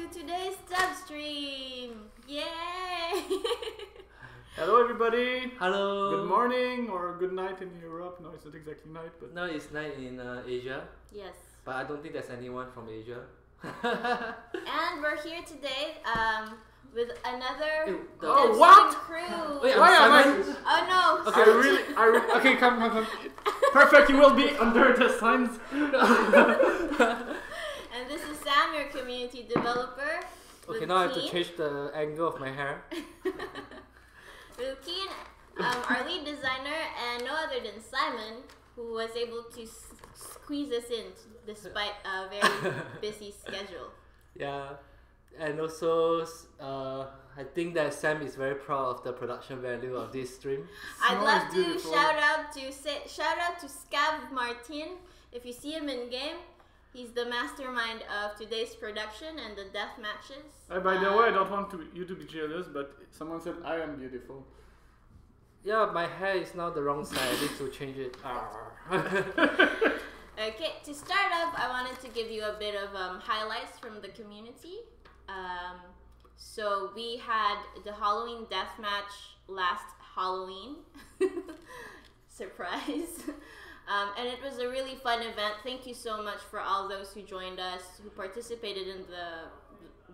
to today's dev stream! Yay! Hello everybody! Hello! Good morning or good night in Europe. No, it's not exactly night, but... No, it's night in Asia. Yes. But I don't think there's anyone from Asia. And we're here today with another Oh, what? crew. Wait, Why am I... Oh no! Okay, okay, come. Perfect, you will be under the signs. And this is Sam, your community developer. Okay, now I have to change the angle of my hair. With Keen, our lead designer, and no other than Simon, who was able to squeeze us in despite a very busy schedule. Yeah, and also I think that Sam is very proud of the production value of this stream. I'd Snow love is to beautiful. shout out to Scav Martin. If you see him in game, he's the mastermind of today's production and the death matches. By the way, I don't want you to be jealous, but someone said I am beautiful. Yeah, my hair is now the wrong side. I need to change it. Okay, to start off, I wanted to give you a bit of highlights from the community. So we had the Halloween deathmatch last Halloween. Surprise. And it was a really fun event. Thank you so much for all those who joined us, who participated in the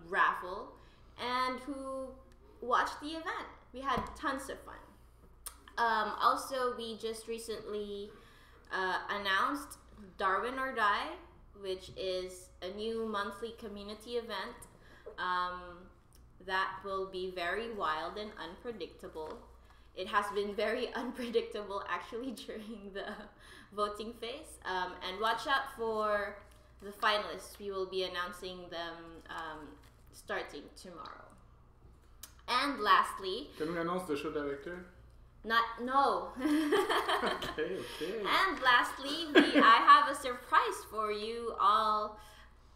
raffle, and who watched the event. We had tons of fun. Also, we just recently announced Darwin or Die, which is a new monthly community event that will be very wild and unpredictable. It has been very unpredictable actually during the voting phase. And watch out for the finalists. We will be announcing them starting tomorrow. And lastly... Can we announce the show director? No. Okay. And lastly, I have a surprise for you all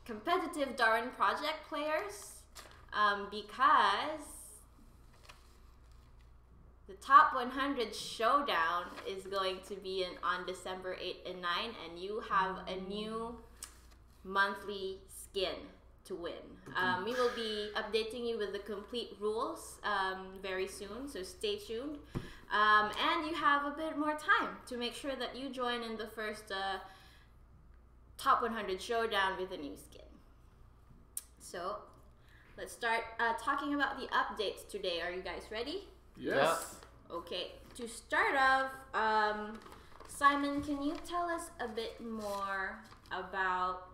competitive Darwin project players, because the top 100 Showdown is going to be on December 8 and 9, and you have a new monthly skin to win. We will be updating you with the complete rules very soon, so stay tuned. And you have a bit more time to make sure that you join in the first top 100 Showdown with a new skin. So let's start talking about the updates today. Are you guys ready? Yes. Okay, to start off, Simon, can you tell us a bit more about...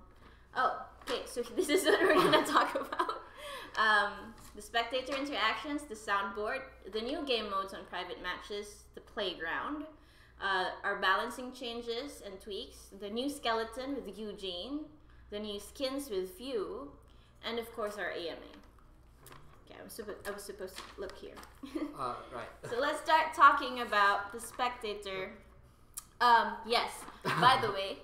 Oh, okay, so this is what we're going to talk about. The Spectator Interactions, the Soundboard, the new game modes on private matches, the Playground, our balancing changes and tweaks, the new skeleton with Eugene, the new skins with Few, and of course our AMA. Okay, I was supposed to look here. Right. So let's start talking about the Spectator. Yes, by the way,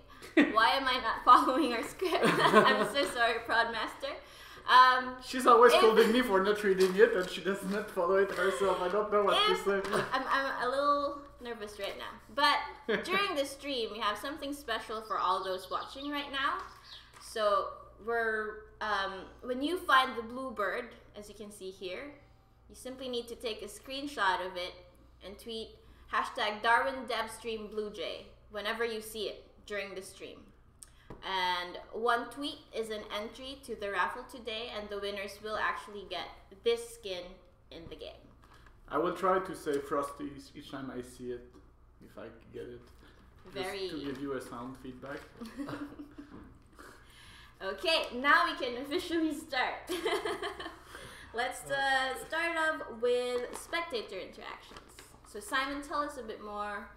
why am I not following our script? I'm so sorry, Prodmaster. She's always scolding me for not reading it, and she does not follow it herself. I don't know what to say. I'm a little nervous right now. But during the stream, we have something special for all those watching right now. So we're when you find the blue bird, as you can see here, you simply need to take a screenshot of it and tweet #DarwinDevStreamBlueJay whenever you see it during the stream. And one tweet is an entry to the raffle today, and the winners will actually get this skin in the game. I will try to say Frosty each time I see it, if I get it. Just to give you a sound feedback. Okay, now we can officially start. Let's start off with Spectator Interactions. So Simon, tell us a bit more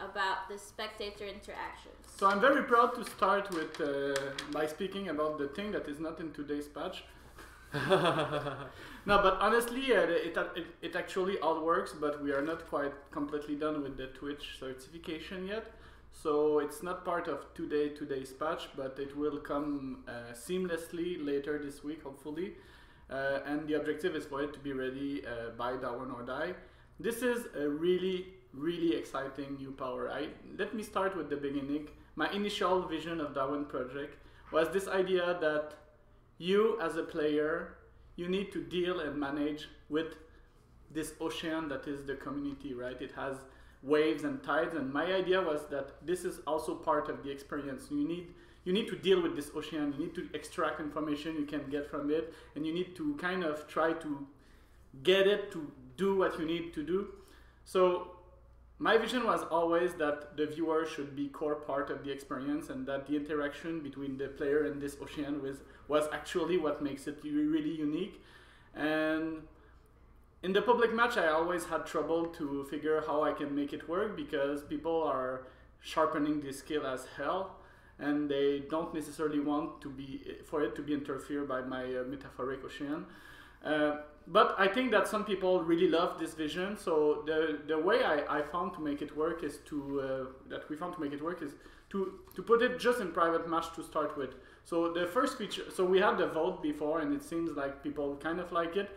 about the Spectator Interactions. So I'm very proud to start with by speaking about the thing that is not in today's patch. No, but honestly, it actually all works, but we are not quite completely done with the Twitch certification yet. So it's not part of today's patch, but it will come seamlessly later this week, hopefully. And the objective is for it to be ready by Darwin or Die. This is a really exciting new power. Let me start with the beginning. My initial vision of Darwin project was this idea that you as a player, you need to deal and manage with this ocean that is the community, right? It has waves and tides, and my idea was that this is also part of the experience. You need to deal with this ocean, you need to extract information you can get from it, and you need to kind of try to get it to do what you need to do. So my vision was always that the viewer should be core part of the experience, and that the interaction between the player and this ocean was actually what makes it really unique. And in the public match, I always had trouble to figure how I can make it work, because people are sharpening this skill as hell, and they don't necessarily want for it to be interfered by my metaphoric ocean. But I think that some people really love this vision. So the way I found to make it work is to put it just in private match to start with. So the first feature, so we had the vote before, and it seems like people kind of like it.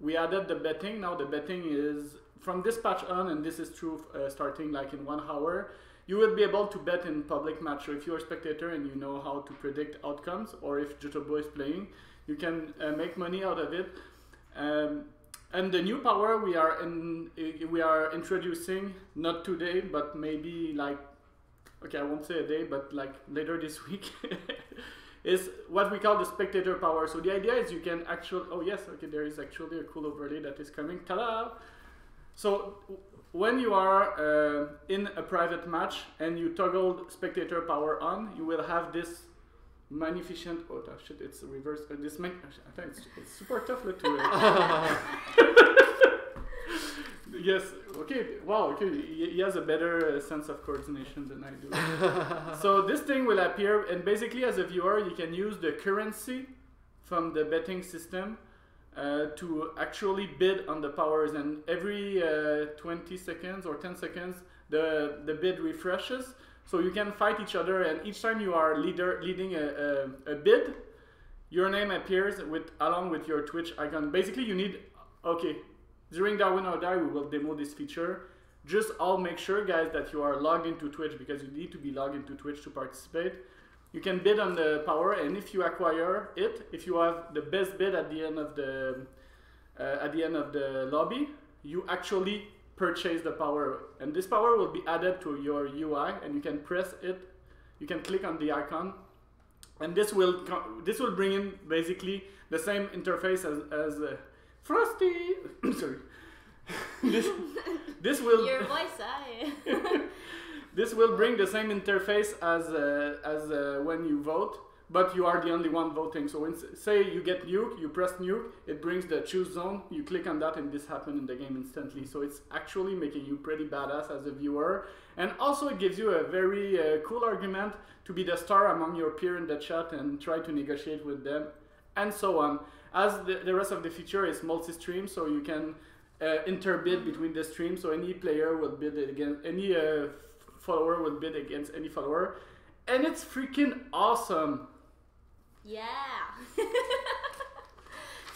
We added the betting. Now the betting is from this patch on, and this is true starting like in 1 hour. You will be able to bet in public match. So if you're a spectator and you know how to predict outcomes, or if Jotobo is playing, you can make money out of it. And the new power we are introducing, not today, but maybe like, okay, I won't say a day, but like later this week, is what we call the Spectator Power. So the idea is you can actually, oh yes, okay, there is actually a cool overlay that is coming. Ta-da! So when you are in a private match and you toggle Spectator Power on, you will have this magnificent, oh shit, it's reverse, I think it's super tough to yes, okay, wow, okay, he has a better sense of coordination than I do. So this thing will appear, and basically as a viewer you can use the currency from the betting system to actually bid on the powers, and every 20 seconds or 10 seconds the bid refreshes. So you can fight each other, and each time you are leading a bid, your name appears along with your Twitch icon. Basically you need, okay, during Darwin or Die we will demo this feature. Just all make sure, guys, that you are logged into Twitch, because you need to be logged into Twitch to participate. You can bid on the power, and if you acquire it, if you have the best bid at the end of the lobby, you actually purchase the power, and this power will be added to your UI, and you can press it, you can click on the icon, and this will bring in basically the same interface as Frosty. Sorry. this will your voice. This will bring the same interface as when you vote, but you are the only one voting. So when, say you get nuke, you press nuke, it brings the choose zone, you click on that, and this happens in the game instantly. So it's actually making you pretty badass as a viewer, and also it gives you a very cool argument to be the star among your peer in the chat and try to negotiate with them, and so on. As the rest of the feature is multi-stream, so you can interbid between the streams, so any player will bid against any follower will bid against any follower, and it's freaking awesome. Yeah.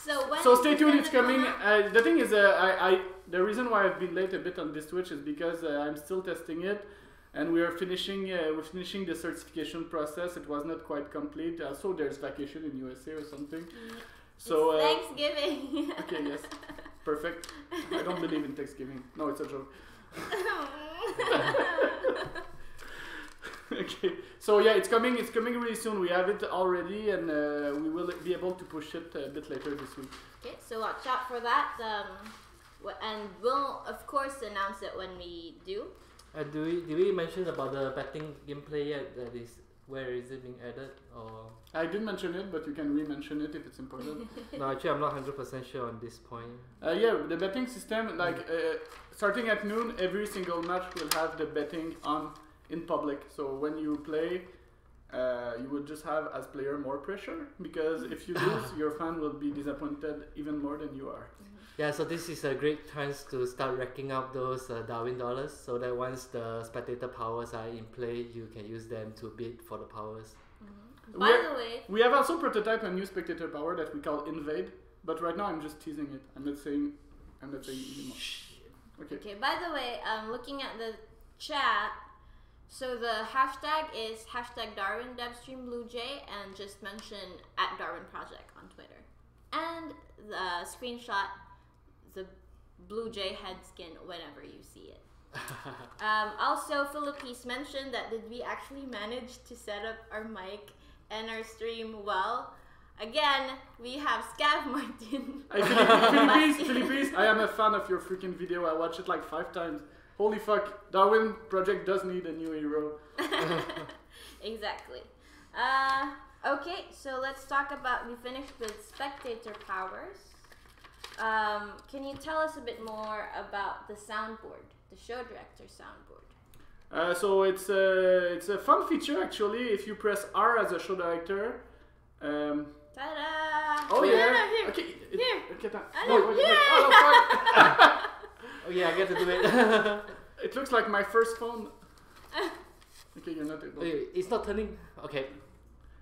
So stay tuned, it's coming. The thing is, the reason why I've been late a bit on this Twitch is because I'm still testing it, and we're finishing the certification process. It was not quite complete. Also, there's vacation in USA or something. So it's Thanksgiving. Okay, yes, perfect. I don't believe in Thanksgiving. No, it's a joke. Okay, so yeah, it's coming really soon. We have it already, and we will be able to push it a bit later this week. Okay, so watch out for that, and we'll of course announce it when we do. Did we mention about the betting gameplay yet? That is, where is it being added? Or I did mention it, but you can re-mention it if it's important. No, actually I'm not 100% sure on this point. Yeah, the betting system, like starting at noon, every single match will have the betting on in public. So when you play, you will just have as player more pressure, because if you lose, your fan will be disappointed even more than you are. Yeah, so this is a great chance to start racking up those Darwin dollars, so that once the spectator powers are in play, you can use them to bid for the powers. By the way, we have also prototyped a new spectator power that we call Invade, but right now I'm just teasing it. I'm not saying anymore. Okay. Okay. By the way, looking at the chat, So the hashtag is hashtag Darwin DevStreamBlueJay and just mention @Darwin Project on Twitter. And the screenshot the Blue Jay head skin whenever you see it. Also, Philippines mentioned that did we actually manage to set up our mic and our stream well? Again, we have Scav Martin. Philippines, I am a fan of your freaking video. I watched it like 5 times. Holy fuck, Darwin Project does need a new hero. Exactly. Okay, so let's talk about, we finished with Spectator Powers. Can you tell us a bit more about the soundboard, the Show Director Soundboard? So it's a fun feature actually. If you press R as a show director. Ta-da! Oh yeah. No, here. Okay. Here. Okay. Oh yeah, I get to do it. It looks like my first phone. Okay, you're not able. It's not turning. Okay.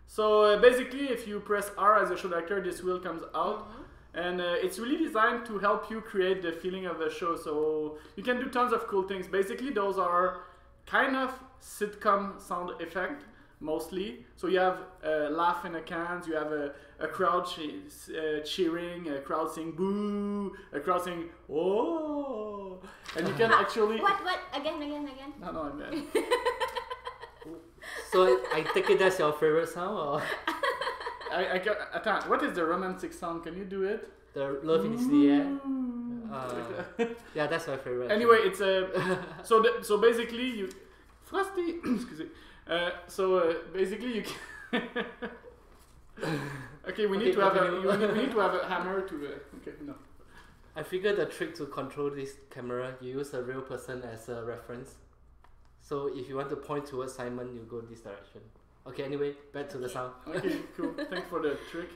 So basically, if you press R as a show director, this wheel comes out. And it's really designed to help you create the feeling of the show. So you can do tons of cool things. Basically, those are kind of sitcom sound effect, mostly. So you have a laugh in the cans, you have a crowd cheering, a crowd saying boo, a crowd saying oh. And you can actually... What? Again? No, I'm bad. So I take it that's your favorite sound, or? What is the romantic sound? Can you do it? The love is the air. Yeah, that's my favorite. Anyway, it's a so basically you Frosty. Excuse me. Basically you can. Okay, we need to have a hammer to. Okay, no. I figured the trick to control this camera, you use a real person as a reference. So if you want to point towards Simon, you go this direction. Okay, anyway, back to the sound. Okay, cool. Thanks for the trick.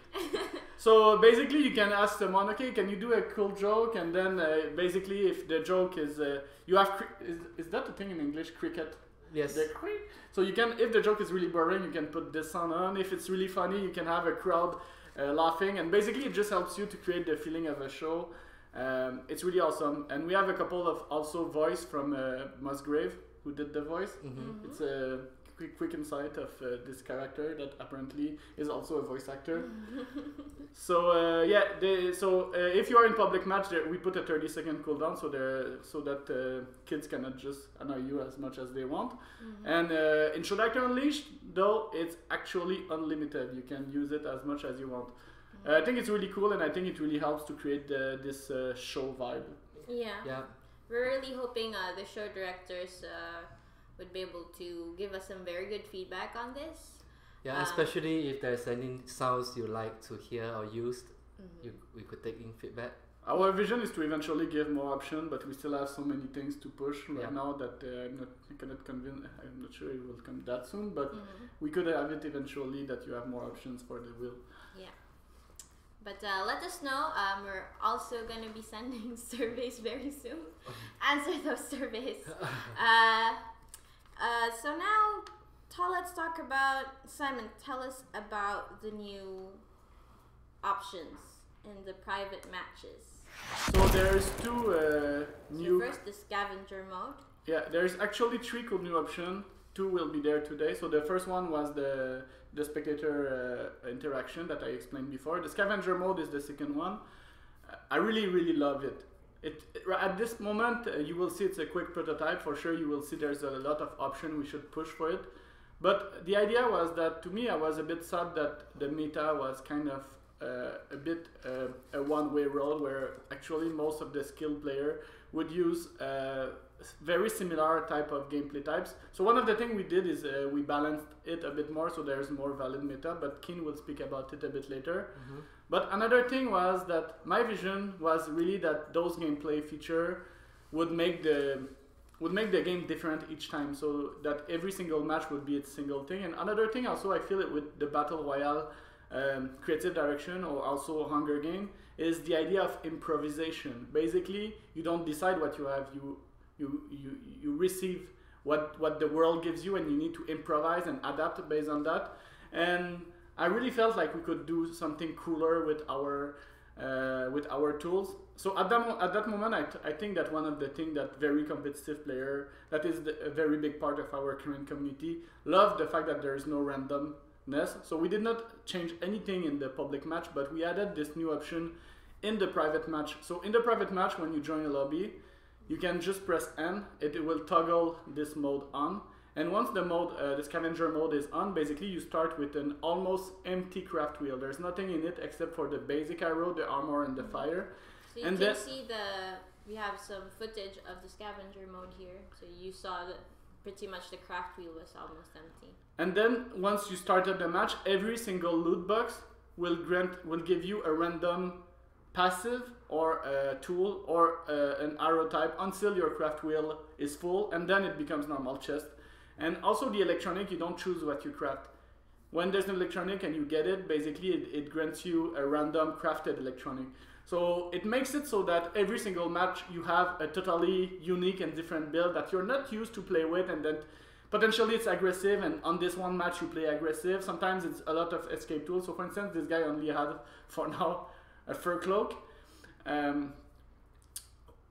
So basically, you can ask someone, okay, can you do a cool joke? And then basically, if the joke is, you have, is that a thing in English, cricket? Yes. So you can, if the joke is really boring, you can put this sound on. If it's really funny, you can have a crowd laughing. And basically, it just helps you to create the feeling of a show. It's really awesome. And we have a couple of also voice from Musgrave, who did the voice. It's a quick insight of this character that apparently is also a voice actor. So if you are in public match, we put a 30-second cooldown so that kids cannot just annoy you as much as they want. And in Show Director Unleashed, though, it's actually unlimited. You can use it as much as you want. I think it's really cool, and I think it really helps to create this show vibe. Yeah. We're really hoping the show directors would be able to give us some very good feedback on this. Yeah, especially if there's any sounds you like to hear or use, we could take in feedback. Our vision is to eventually give more options, but we still have so many things to push right now that I'm not sure it will come that soon, but we could have it eventually that you have more options for the wheel. Yeah. But let us know. We're also going to be sending surveys very soon. Answer those surveys. So now, let's talk about, Simon, tell us about the new options in the private matches. So there's two new... So first, the Scavenger Mode. Yeah, there's actually 3 cool new options. 2 will be there today. So the first one was the Spectator interaction that I explained before. The Scavenger Mode is the second one. I really love it. At this moment, you will see it's a quick prototype. For sure, you will see there's a lot of options we should push for it. But the idea was that, to me, I was a bit sad that the meta was kind of a bit a one-way road, where actually most of the skilled player would use very similar type of gameplay types. So one of the things we did is we balanced it a bit more, so there's more valid meta, but Keen will speak about it a bit later. But another thing was that my vision was really that those gameplay feature would make the game different each time, so that every single match would be its single thing. And another thing also, I feel it with the Battle Royale creative direction, or also Hunger Game, is the idea of improvisation. Basically, you don't decide what you have, you receive what the world gives you, and you need to improvise and adapt based on that. And I really felt like we could do something cooler with our with our tools. So at that moment, I think that one of the things that very competitive player, that is a very big part of our current community, love the fact that there is no randomness. So we did not change anything in the public match, but we added this new option in the private match. So in the private match, when you join a lobby, you can just press N, it will toggle this mode on. And once the mode, the scavenger mode is on, basically you start with an almost empty craft wheel. There's nothing in it except for the basic arrow, the armor, and the fire. So you can see we have some footage of the scavenger mode here. So you saw that pretty much the craft wheel was almost empty. And then once you started the match, every single loot box will give you a random passive or a tool or an arrow type until your craft wheel is full, and then it becomes normal chest. And also the electronic, you don't choose what you craft. When there's an electronic and you get it, basically it grants you a random crafted electronic. So it makes it so that every single match you have a totally unique and different build that you're not used to play with, and then potentially it's aggressive, and on this one match you play aggressive. Sometimes it's a lot of escape tools. So for instance, this guy only had, for now, a fur cloak. No,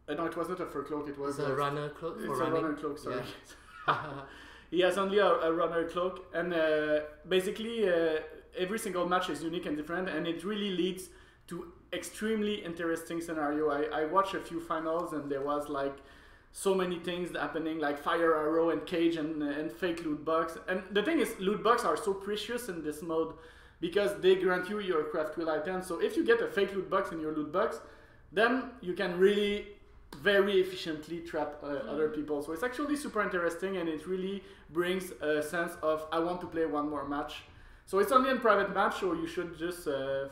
it was not a fur cloak, it was a runner cloak. It's a runner cloak, sorry. Yeah. He has only a runner cloak, and basically every single match is unique and different, and it really leads to extremely interesting scenario. I watched a few finals, and there was like so many things happening, like fire arrow and cage and fake loot box. And the thing is, loot box are so precious in this mode because they grant you your craft wheel item. So if you get a fake loot box in your loot box, then you can really very efficiently trap other people. So it's actually super interesting, and it really brings a sense of I want to play one more match. So it's only in private match, so you should just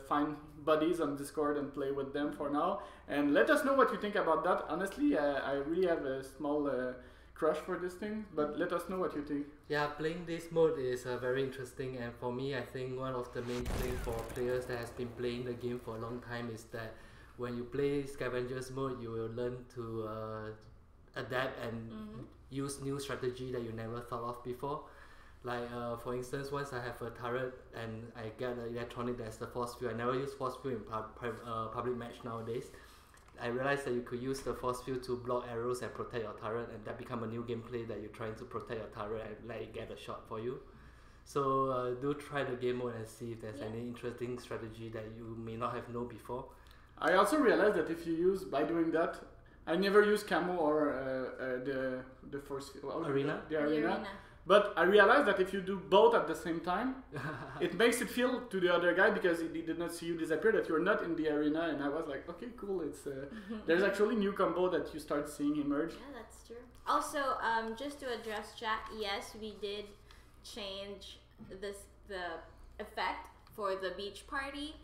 find buddies on Discord and play with them for now. And let us know what you think about that. Honestly, I really have a small crush for this thing, but let us know what you think. Yeah, playing this mode is very interesting, and for me, I think one of the main things for players that has been playing the game for a long time is that when you play Scavengers mode, you will learn to adapt and use new strategy that you never thought of before. Like for instance, once I have a turret and I get an electronic that's the force field. I never use force field in public match nowadays. I realized that you could use the force field to block arrows and protect your turret, and that become a new gameplay that you're trying to protect your turret and let it get a shot for you. So do try the game mode and see if there's any interesting strategy that you may not have known before. I also realized that if you use, by doing that, I never use camo or the force field. Arena? The arena. But I realized that if you do both at the same time, it makes it feel to the other guy, because he did not see you disappear, that you're not in the arena. And I was like, okay, cool. It's there's actually new combo that you start seeing emerge. Yeah, that's true. Also, just to address chat, yes, we did change the effect for the beach party.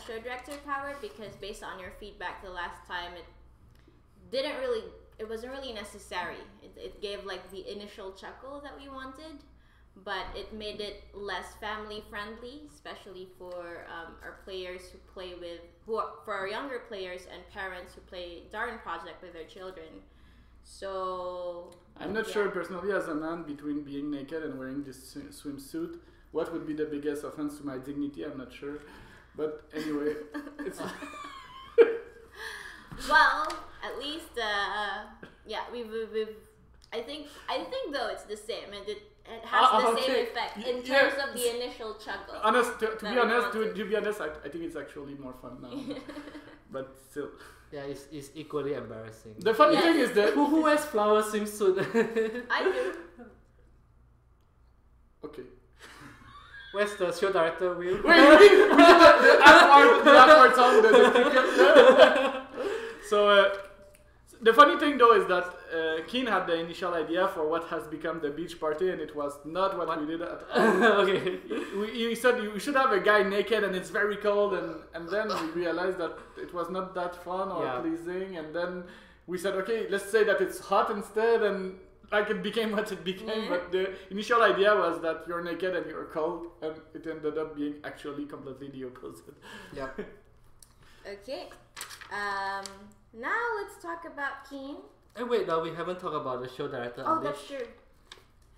Show Director Power, because based on your feedback the last time, it wasn't really necessary. It gave like the initial chuckle that we wanted, but it made it less family friendly, especially for our players who play with, for our younger players and parents who play Darwin Project with their children. So I'm not sure personally, as a man, between being naked and wearing this swimsuit, what would be the biggest offense to my dignity. I'm not sure. But anyway, it's well, at least yeah, we've I think though it's the same, and it has the same effect in terms of the initial chuckle. To be honest, I think it's actually more fun now. But still. Yeah, it's equally embarrassing. The funny thing is that who wears flower swimsuit? I do. Okay. Where's the show director wheel? Wait, we did the awkward song. So the funny thing though is that Keen had the initial idea for what has become the beach party, and it was not what we did at all. Okay. He said we should have a guy naked and it's very cold, and then we realized that it was not that fun or pleasing, and then we said, okay, let's say that it's hot instead, and like it became what it became. But the initial idea was that you're naked and you're cold, and it ended up being actually completely the opposite. Yeah. Okay. Now let's talk about Keen. Hey, wait, no, we haven't talked about the show director. Oh, that's true.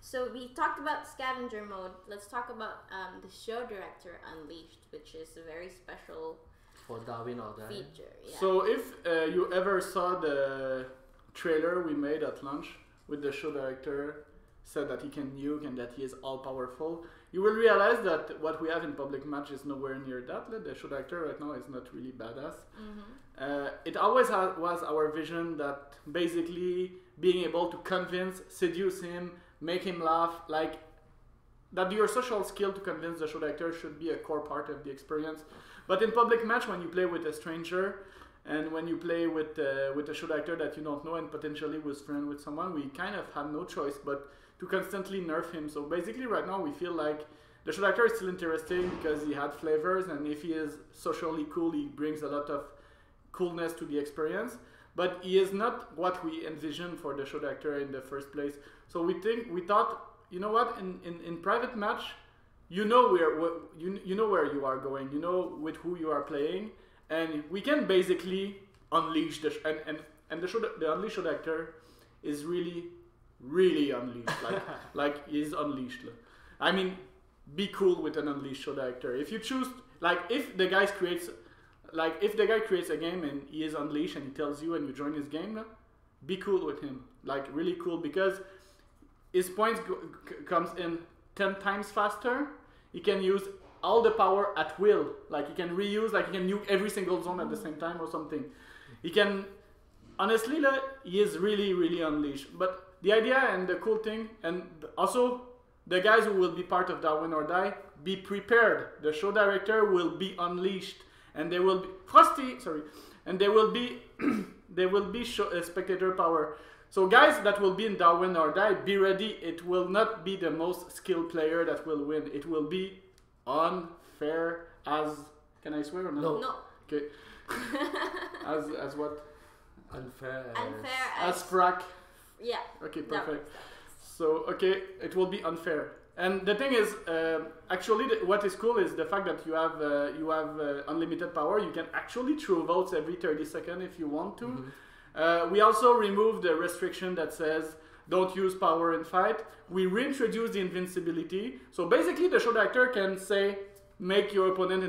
So we talked about Scavenger Mode. Let's talk about the Show Director Unleashed, which is a very special for Darwin or Die. feature. Yeah. So if you ever saw the trailer we made at launch with the show director said that he can nuke and that he is all powerful, you will realize that what we have in public match is nowhere near that. The show director right now is not really badass. It always was our vision that basically being able to convince, seduce him, make him laugh, like that your social skill to convince the show director should be a core part of the experience. But in public match, when you play with a stranger and when you play with a show director that you don't know and potentially was friend with someone, we kind of had no choice but to constantly nerf him. So basically right now we feel like the show director is still interesting because he had flavors, and if he is socially cool, he brings a lot of coolness to the experience. But he is not what we envisioned for the show director in the first place. So we thought, you know what, in private match, you know where you are going, you know with who you are playing, and we can basically unleash the the unleashed show director is really unleashed, like he's unleashed. I mean, be cool with an unleashed show director. If you choose, like, if the guy creates a game and he is unleashed and he tells you and you join his game, be cool with him, like really cool, because his points comes in 10 times faster. He can use all the power at will, like he can reuse, like he can nuke every single zone at the same time or something. He can, honestly, he is really unleashed. But the idea and the cool thing, and also the guys who will be part of Darwin or Die, be prepared. The show director will be unleashed, and they will be and they will be Spectator Power. So guys that will be in Darwin or Die, be ready. It will not be the most skilled player that will win. It will be unfair as... Can I swear or not? No. Okay. as what? Unfair as frack. Yeah. Okay, perfect. So, okay, it will be unfair. And the thing is, actually, what is cool is the fact that you have unlimited power. You can actually throw votes every 30 seconds if you want to. We also removed the restriction that says don't use power in fight. We reintroduced the invincibility. So basically, the show director can say make your opponent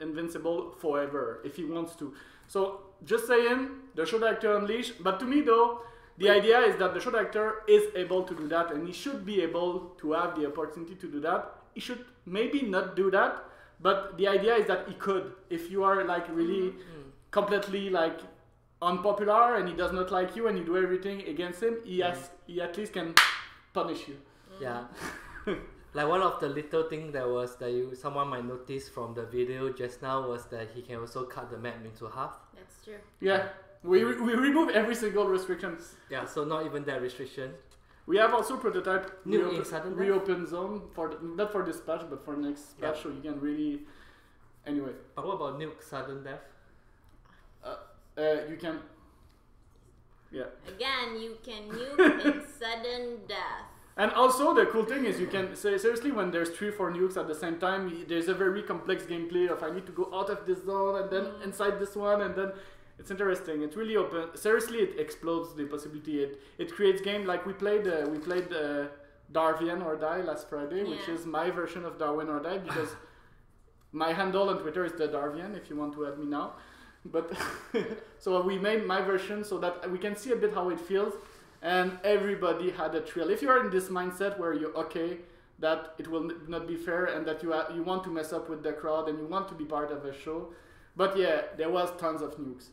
invincible forever if he wants to. So just saying, the show director unleashed. But to me, though, the idea is that the show director is able to do that, and he should be able to have the opportunity to do that. He should maybe not do that, but the idea is that he could. If you are like really completely like unpopular and he does not like you and you do everything against him, he at least can punish you. Yeah. Like one of the little thing someone might notice from the video just now was that he can also cut the map into half. That's true. Yeah. We remove every single restriction. Yeah, so not even that restriction. We have also prototype reopen zone not for this patch but for next patch, so you can really anyway. But what about nuke sudden death? You can. Yeah. Again, you can nuke in sudden death. And also the cool thing is you can seriously, when there's 3-4 nukes at the same time, there's a very complex gameplay of I need to go out of this zone and then inside this one, and then it's interesting. It's really open. Seriously, it explodes the possibility. It creates game like we played Darwin or Die last Friday, which is my version of Darwin or Die, because my handle on Twitter is the Darwin if you want to add me now. But so we made my version so that we can see a bit how it feels, and everybody had a thrill. If you are in this mindset where you're okay, that it will not be fair and that you want to mess up with the crowd and you want to be part of a show, but yeah, there was tons of nukes,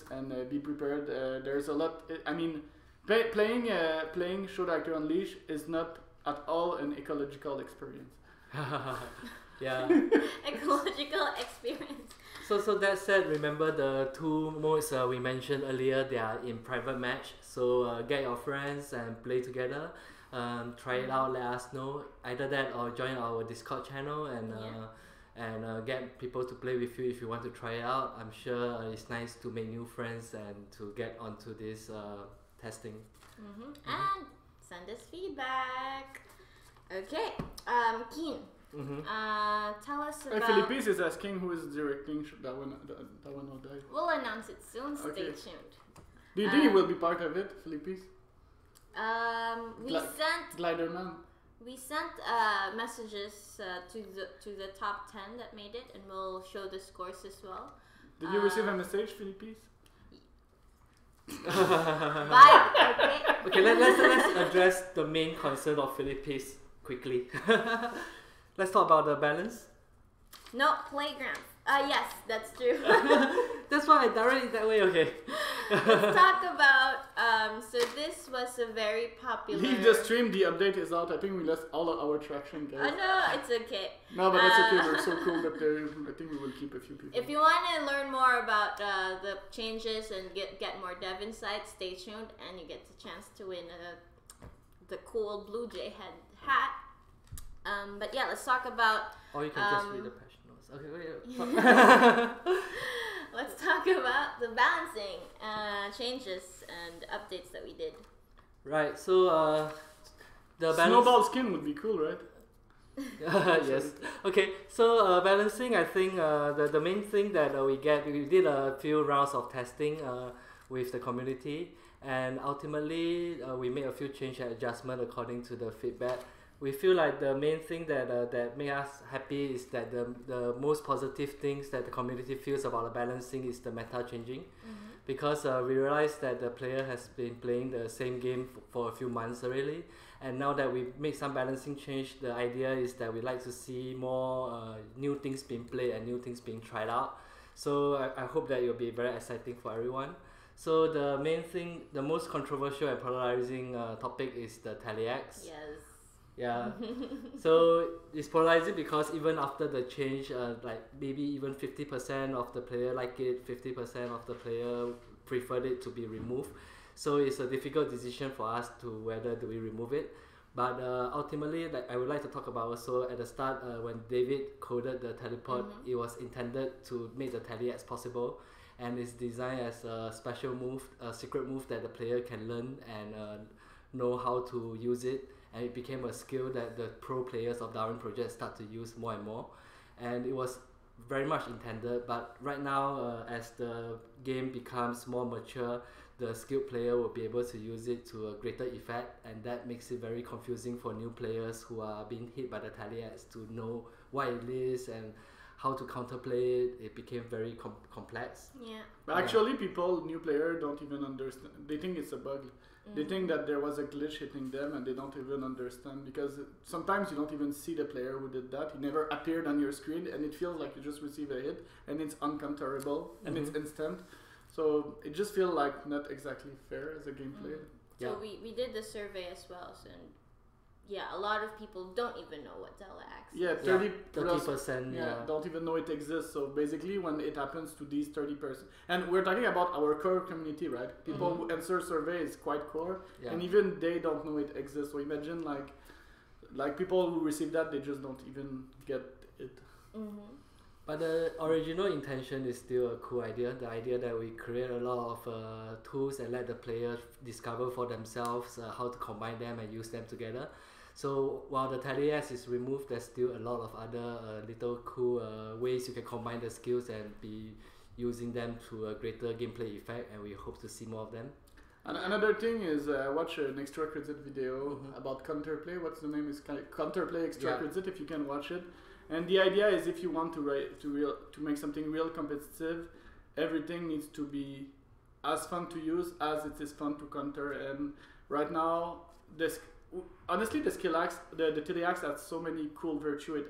and be prepared. There's a lot. I mean, playing Show Director Unleashed is not at all an ecological experience. Yeah. Ecological experience. So that said, remember the 2 modes we mentioned earlier, they are in private match. So get your friends and play together. Try it out, let us know. Either that or join our Discord channel and get people to play with you if you want to try it out. I'm sure it's nice to make new friends and to get onto this testing. And send us feedback. Okay, Keen. Tell us about... Philippines is asking who is directing that one or Die. We'll announce it soon. Stay tuned. Do you think he will be part of it, Philippines? We sent... Gliderman. We sent messages to the top 10 that made it, and we'll show the scores as well. Did you receive a message, Philippines? Bye. Okay. Okay, let's address the main concern of Philippines quickly. Let's talk about the balance. No, playground. Yes, that's true. That's why I directed it that way. Okay. Let's talk about. So this was a very popular. Leave the stream. The update is out. I think we lost all of our traction, guys. No, it's okay. No, but that's okay. We're so cool that I think we will keep a few people. If you want to learn more about the changes and get more dev insights, stay tuned, and you get the chance to win the cool Blue Jay hat. But yeah, let's talk about. Or you can just read the patch notes. Okay, wait. Let's talk about the balancing changes and updates that we did. Right. So the balance. Snowball skin would be cool, right? Yes. Okay. So balancing, I think the main thing that we did a few rounds of testing with the community, and ultimately we made a few change and adjustment according to the feedback. We feel like the main thing that made us happy is that the most positive things that the community feels about the balancing is the meta changing, because we realized that the player has been playing the same game for a few months already, and now that we make some balancing change, the idea is that we like to see more new things being played and new things being tried out. So I hope that it will be very exciting for everyone. So the main thing, the most controversial and polarizing topic is the Tally-X. Yes. Yeah, so it's polarizing because even after the change, like maybe even 50% of the player like it, 50% of the player preferred it to be removed. So it's a difficult decision for us to whether do we remove it. But ultimately, like I would like to talk about also at the start when David coded the teleport, it was intended to make the Tally-X possible, and it's designed as a special move, a secret move that the player can learn and know how to use it. And it became a skill that the pro players of Darwin project start to use more and more, and it was very much intended. But right now, as the game becomes more mature, the skilled player will be able to use it to a greater effect, and that makes it very confusing for new players who are being hit by the Tally-X to know what it is and how to counterplay it. It became very complex. Yeah. But actually, new players don't even understand. They think it's a bug. They think that there was a glitch hitting them, and they don't even understand, because sometimes you don't even see the player who did that. He never appeared on your screen, and it feels like you just received a hit, and it's uncounterable, and it's instant. So it just feels like not exactly fair as a gameplay. So we did the survey as well, so yeah, a lot of people don't even know what Tally-X is. Yeah, 30%. Don't even know it exists. So basically, when it happens to these 30%, and we're talking about our core community, right? People who answer survey is quite core, and even they don't know it exists. So imagine like people who receive that, they just don't even get it. But the original intention is still a cool idea. The idea that we create a lot of tools and let the players discover for themselves how to combine them and use them together. So while the Tally-X is removed, there's still a lot of other little cool ways you can combine the skills and be using them to a greater gameplay effect, and we hope to see more of them. And another thing is watch an extra credit video about counterplay. What's the name? Is counterplay extra credit, if you can watch it. And the idea is, if you want to make something real competitive, everything needs to be as fun to use as it is fun to counter. And right now, honestly, the Tally-X has so many cool virtues.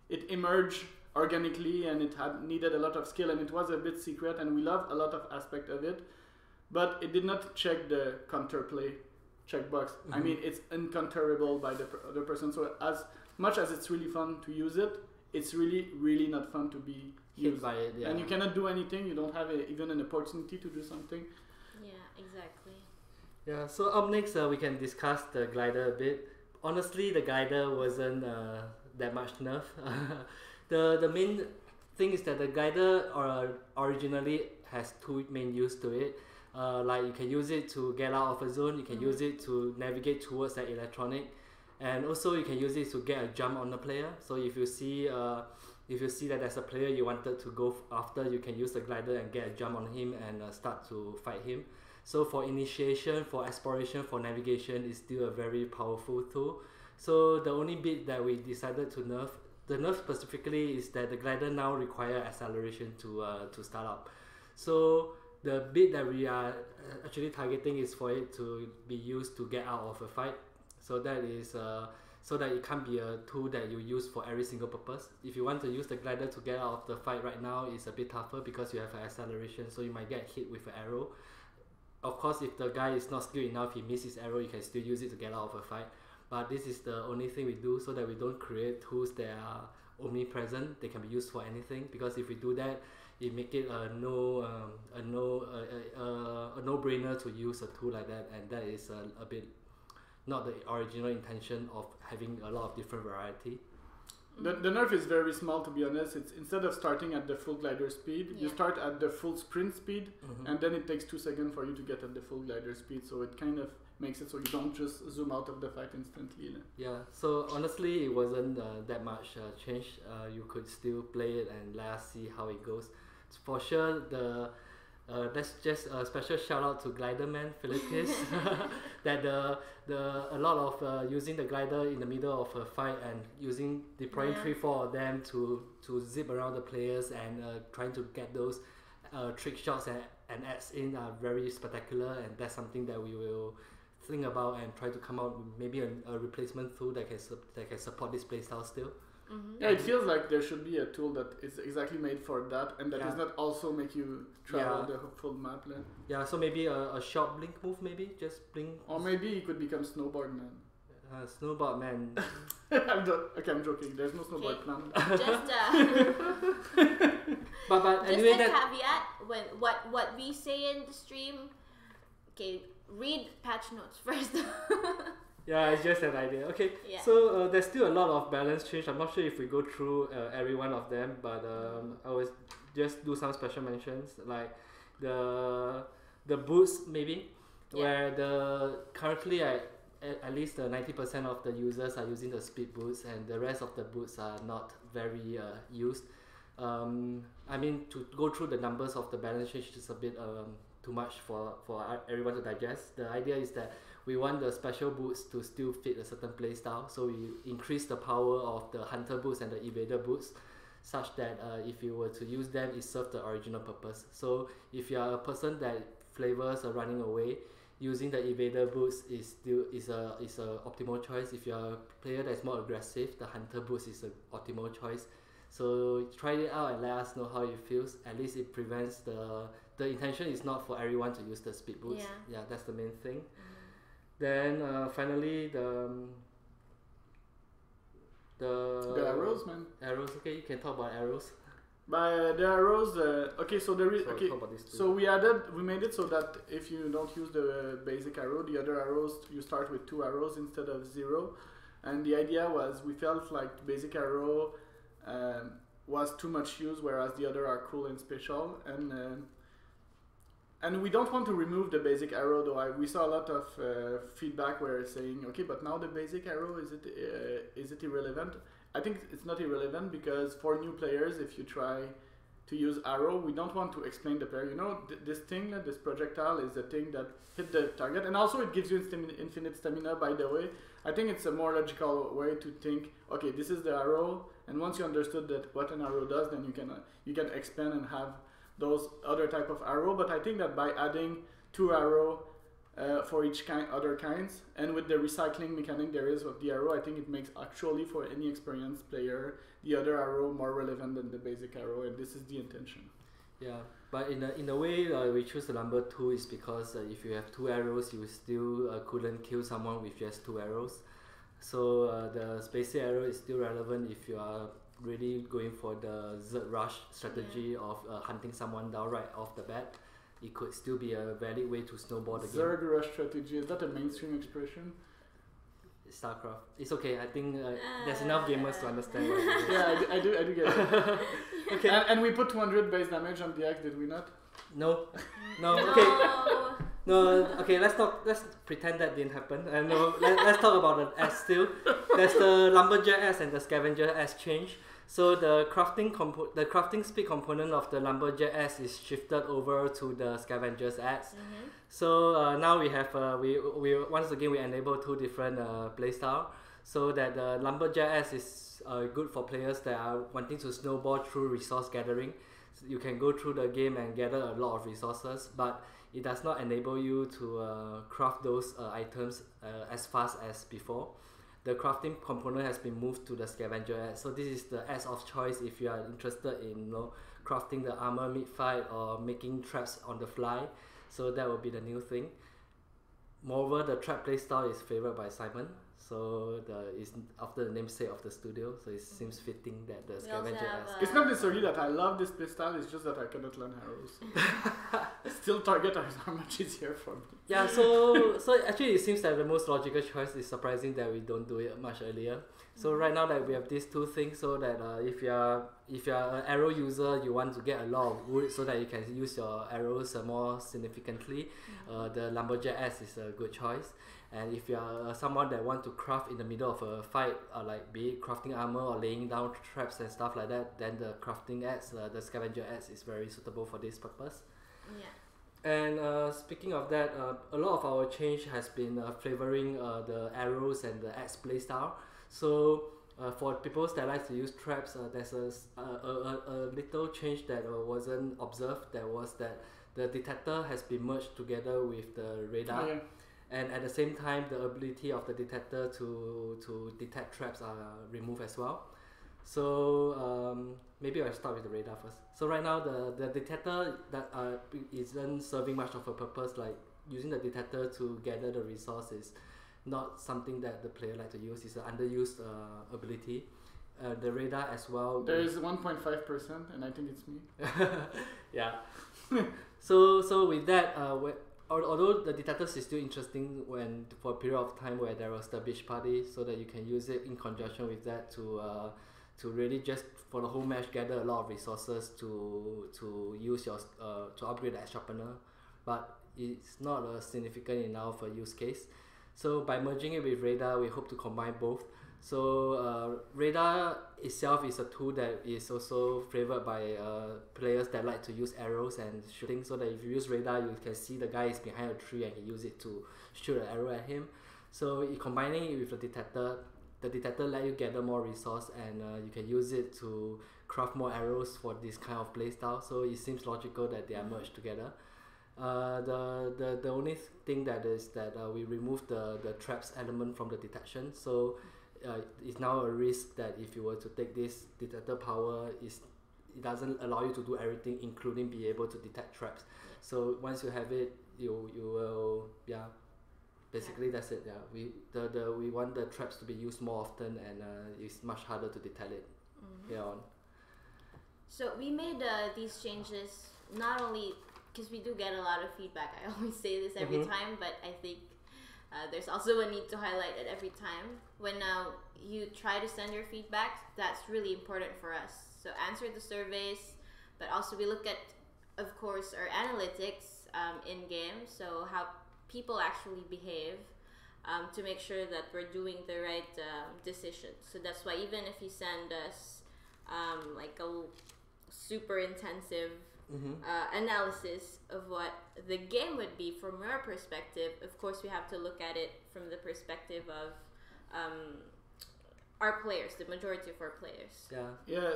It emerged organically, and it had needed a lot of skill, and it was a bit secret, and we loved a lot of aspect of it, but it did not check the counterplay checkbox. I mean, it's uncounterable by the other person. So as much as it's really fun to use it, it's really, really not fun to be used by it. Yeah. And you cannot do anything. You don't have even an opportunity to do something. Yeah, exactly. Yeah, so up next we can discuss the glider a bit. Honestly, the glider wasn't that much nerf. The main thing is that the glider originally has two main use to it. Like you can use it to get out of a zone, you can use it to navigate towards that electronic, and also you can use it to get a jump on the player. So if you see that there's a player you wanted to go after, you can use the glider and get a jump on him and start to fight him. So for initiation, for exploration, for navigation, it's still a very powerful tool. So the only bit that we decided to nerf, the nerf specifically, is that the glider now require acceleration to start up. So the bit that we are actually targeting is for it to be used to get out of a fight. So that is so that it can't be a tool that you use for every single purpose. If you want to use the glider to get out of the fight right now, it's a bit tougher because you have an acceleration, so you might get hit with an arrow. Of course, if the guy is not skilled enough, he misses his arrow, you can still use it to get out of a fight. But this is the only thing we do so that we don't create tools that are omnipresent. They can be used for anything, because if we do that, it make it a no-brainer to use a tool like that, and that is a bit not the original intention of having a lot of different variety. The nerf is very small, to be honest. It's instead of starting at the full glider speed, you start at the full sprint speed, and then it takes 2 seconds for you to get at the full glider speed. So it kind of makes it so you don't just zoom out of the fight instantly. Yeah, so honestly, it wasn't that much change. You could still play it and let us see how it goes. For sure, that's just a special shout out to Gliderman Philippines that a lot of using the glider in the middle of a fight and deploying 3-4 of them to zip around the players and trying to get those trick shots and adds in are very spectacular, and that's something that we will think about and try to come out with maybe a replacement tool that can support this playstyle still. Yeah, it feels like there should be a tool that is exactly made for that, and that does not also make you travel the full map. Yeah, so maybe a short blink move, maybe just blink. Or maybe you could become Snowboard Man. Snowboard Man. I'm joking. There's no snowboard plan. Just but anyway, just a caveat when what we say in the stream. Okay, read patch notes first. Yeah, it's just an idea. Okay, so there's still a lot of balance change. I'm not sure if we go through every one of them, but I will just do some special mentions, like the boots maybe, where currently at least 90% of the users are using the speed boots, and the rest of the boots are not very used. I mean, to go through the numbers of the balance change is a bit too much for everyone to digest. The idea is that we want the special boots to still fit a certain playstyle, so we increase the power of the hunter boots and the evader boots, such that if you were to use them, it serves the original purpose. So if you are a person that flavors are running away, using the evader boots is a optimal choice. If you are a player that's more aggressive, the hunter boots is an optimal choice. So try it out and let us know how it feels. At least it prevents the intention is not for everyone to use the speed boots. Yeah, that's the main thing. Then finally the arrows, man. Arrows, okay, you can talk about arrows. By the arrows, okay, so we made it so that if you don't use the basic arrow, the other arrows, you start with 2 arrows instead of 0. And the idea was, we felt like the basic arrow was too much use, whereas the other are cool and special. And we don't want to remove the basic arrow, though. We saw a lot of feedback where it's saying, okay, but now the basic arrow, is it irrelevant? I think it's not irrelevant, because for new players, if you try to use arrow, we don't want to explain the player, this thing, this projectile is a thing that hit the target, and also it gives you infinite stamina, by the way. I think it's a more logical way to think, okay, this is the arrow, and once you understood what an arrow does, then you can expand and have those other type of arrow. But I think that by adding 2 arrow for each other kinds, and with the recycling mechanic there is of the arrow, I think it makes actually, for any experienced player, the other arrow more relevant than the basic arrow, and this is the intention. Yeah, but in a way we choose the number 2 is because if you have 2 arrows, you still couldn't kill someone with just 2 arrows. So the spacer arrow is still relevant if you are really going for the Zerg rush strategy of hunting someone down right off the bat. It could still be a valid way to snowball the game. Zerg rush strategy, is that a mainstream expression? StarCraft. It's okay, I think there's enough gamers to understand what it is. Yeah, I do get it. Okay, and we put 200 base damage on the axe, did we not? No, okay. No, okay, let's pretend that didn't happen. Let's talk about the axe still. There's the Lumberjack axe and the Scavenger axe change. So the crafting speed component of the Lumberjack axe is shifted over to the Scavenger's axe. So now we have we once again we enable 2 different playstyle. So that the Lumberjacks is good for players that are wanting to snowball through resource gathering. So you can go through the game and gather a lot of resources, but it does not enable you to craft those items as fast as before. The crafting component has been moved to the Scavenger ads. So this is the ads of choice if you are interested in crafting the armor mid-fight or making traps on the fly. So that will be the new thing. Moreover, the trap playstyle is favored by Simon. So is after the namesake of the studio, so it seems fitting that the Scavenger ads. It's not necessarily that I love this playstyle, it's just that I cannot learn arrows. Still target are much easier for me. Yeah, so actually it seems that the most logical choice is surprising that we don't do it much earlier. So right now that we have these two things, so that if you are an arrow user, you want to get a lot of wood so that you can use your arrows more significantly, the Lumberjack axe is a good choice. And if you are someone that want to craft in the middle of a fight, like be it crafting armor or laying down traps and stuff like that, then the crafting axe, the Scavenger axe is very suitable for this purpose. Yeah. And speaking of that, a lot of our change has been flavoring the arrows and the axe playstyle. So for people that like to use traps, there's a little change that wasn't observed. That was that the detector has been merged together with the radar. Oh, yeah. And at the same time, the ability of the detector to detect traps are removed as well. So maybe I'll start with the radar first. So right now, the detector that isn't serving much of a purpose, like using the detector to gather the resources, not something that the player like to use. It's an underused ability. The radar as well. There is 1.5%, and I think it's me. Yeah. So with that, although the detectors is still interesting for a period of time where there was the beach party, so that you can use it in conjunction with that to really just for the whole match gather a lot of resources to use your to upgrade the edge sharpener, but it's not a significant enough use case. So by merging it with radar, we hope to combine both. So radar itself is a tool that is also favored by players that like to use arrows and shooting, so that if you use radar, you can see the guy is behind a tree and he use it to shoot an arrow at him. So combining it with the detector let you gather more resource, and you can use it to craft more arrows for this kind of playstyle. So it seems logical that they are merged together. The only thing that is that we removed the traps element from the detection. So it's now a risk that if you were to take this detector power, it doesn't allow you to do everything, including be able to detect traps. So once you have it, you will basically that's it. We want the traps to be used more often, and it's much harder to detect it here on. So we made these changes not only because we do get a lot of feedback. I always say this every time, but I think there's also a need to highlight it every time. When you try to send your feedback, that's really important for us. So answer the surveys, but also we look at, of course, our analytics in-game, so how people actually behave to make sure that we're doing the right decisions. So that's why even if you send us like a super intensive analysis of what the game would be from your perspective, of course we have to look at it from the perspective of our players, the majority of our players.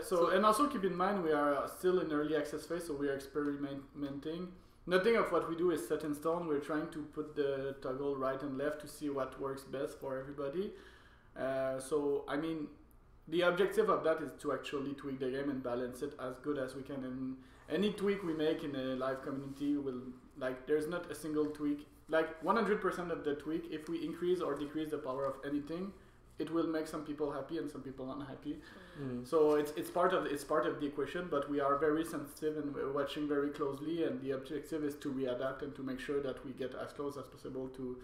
So and also keep in mind we are still in early access phase, so we are experimenting. Nothing of what we do is set in stone. We're trying to put the toggle right and left to see what works best for everybody. So I mean, the objective of that is to actually tweak the game and balance it as good as we can. And any tweak we make in a live community will, like, there's not a single tweak, like 100% of the tweak, if we increase or decrease the power of anything, it will make some people happy and some people unhappy. So it's part of the equation, but we are very sensitive and we're watching very closely, and the objective is to readapt and to make sure that we get as close as possible to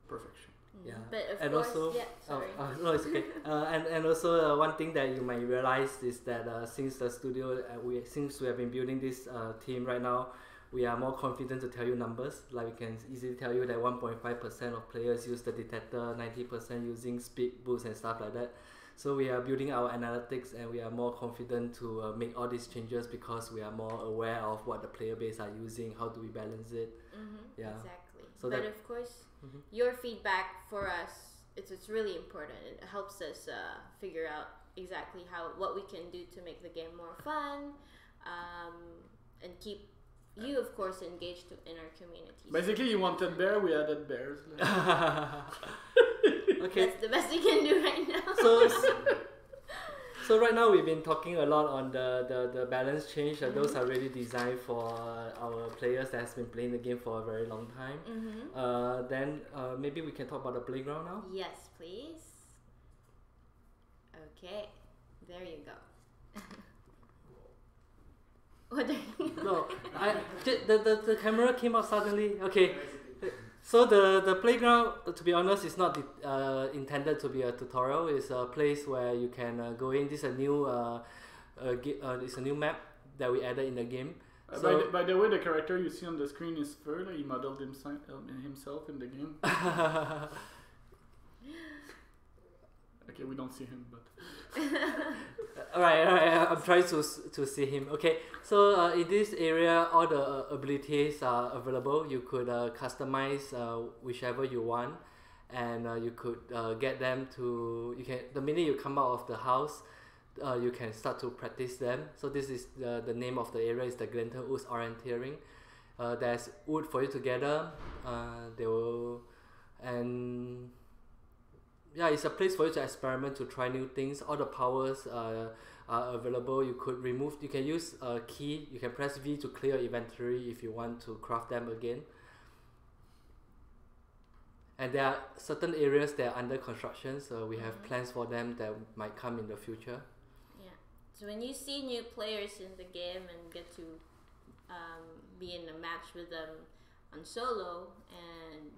perfection. Yeah, but of and course, also, sorry. no, it's okay. And also one thing that you might realize is that since the studio, since we have been building this team right now, we are more confident to tell you numbers. Like we can easily tell you that 1.5% of players use the detector, 90% using speed boost and stuff like that. So we are building our analytics, and we are more confident to make all these changes because we are more aware of what the player base are using. How do we balance it? Exactly. So but of course, your feedback for us it's really important. It helps us figure out exactly what we can do to make the game more fun, and keep you, of course, engaged in our community. Basically, you wanted bear, we added bears. Okay. That's the best we can do right now. So right now we've been talking a lot on the balance change. Those are really designed for our players that has been playing the game for a very long time. Then maybe we can talk about the playground now. Yes, please. Okay, there you go. What are you? No, the camera came out suddenly. Okay. So the playground, to be honest, is not intended to be a tutorial. It's a place where you can go in. This is a new it's a new map that we added in the game. So by the way, the character you see on the screen is Fur. He modeled himself in the game. Okay, we don't see him, but. Alright, I'm trying to see him. Okay, so in this area, all the abilities are available. You could customize whichever you want, and you could get them to. The minute you come out of the house, you can start to practice them. So this is the name of the area is the Glinter Woods Orienteering. There's wood for you to gather. Yeah, it's a place for you to experiment, to try new things. All the powers are available. You can use a key. You can press V to clear inventory if you want to craft them again. And there are certain areas that are under construction, so we have plans for them that might come in the future. Yeah. So when you see new players in the game and get to be in a match with them on solo, and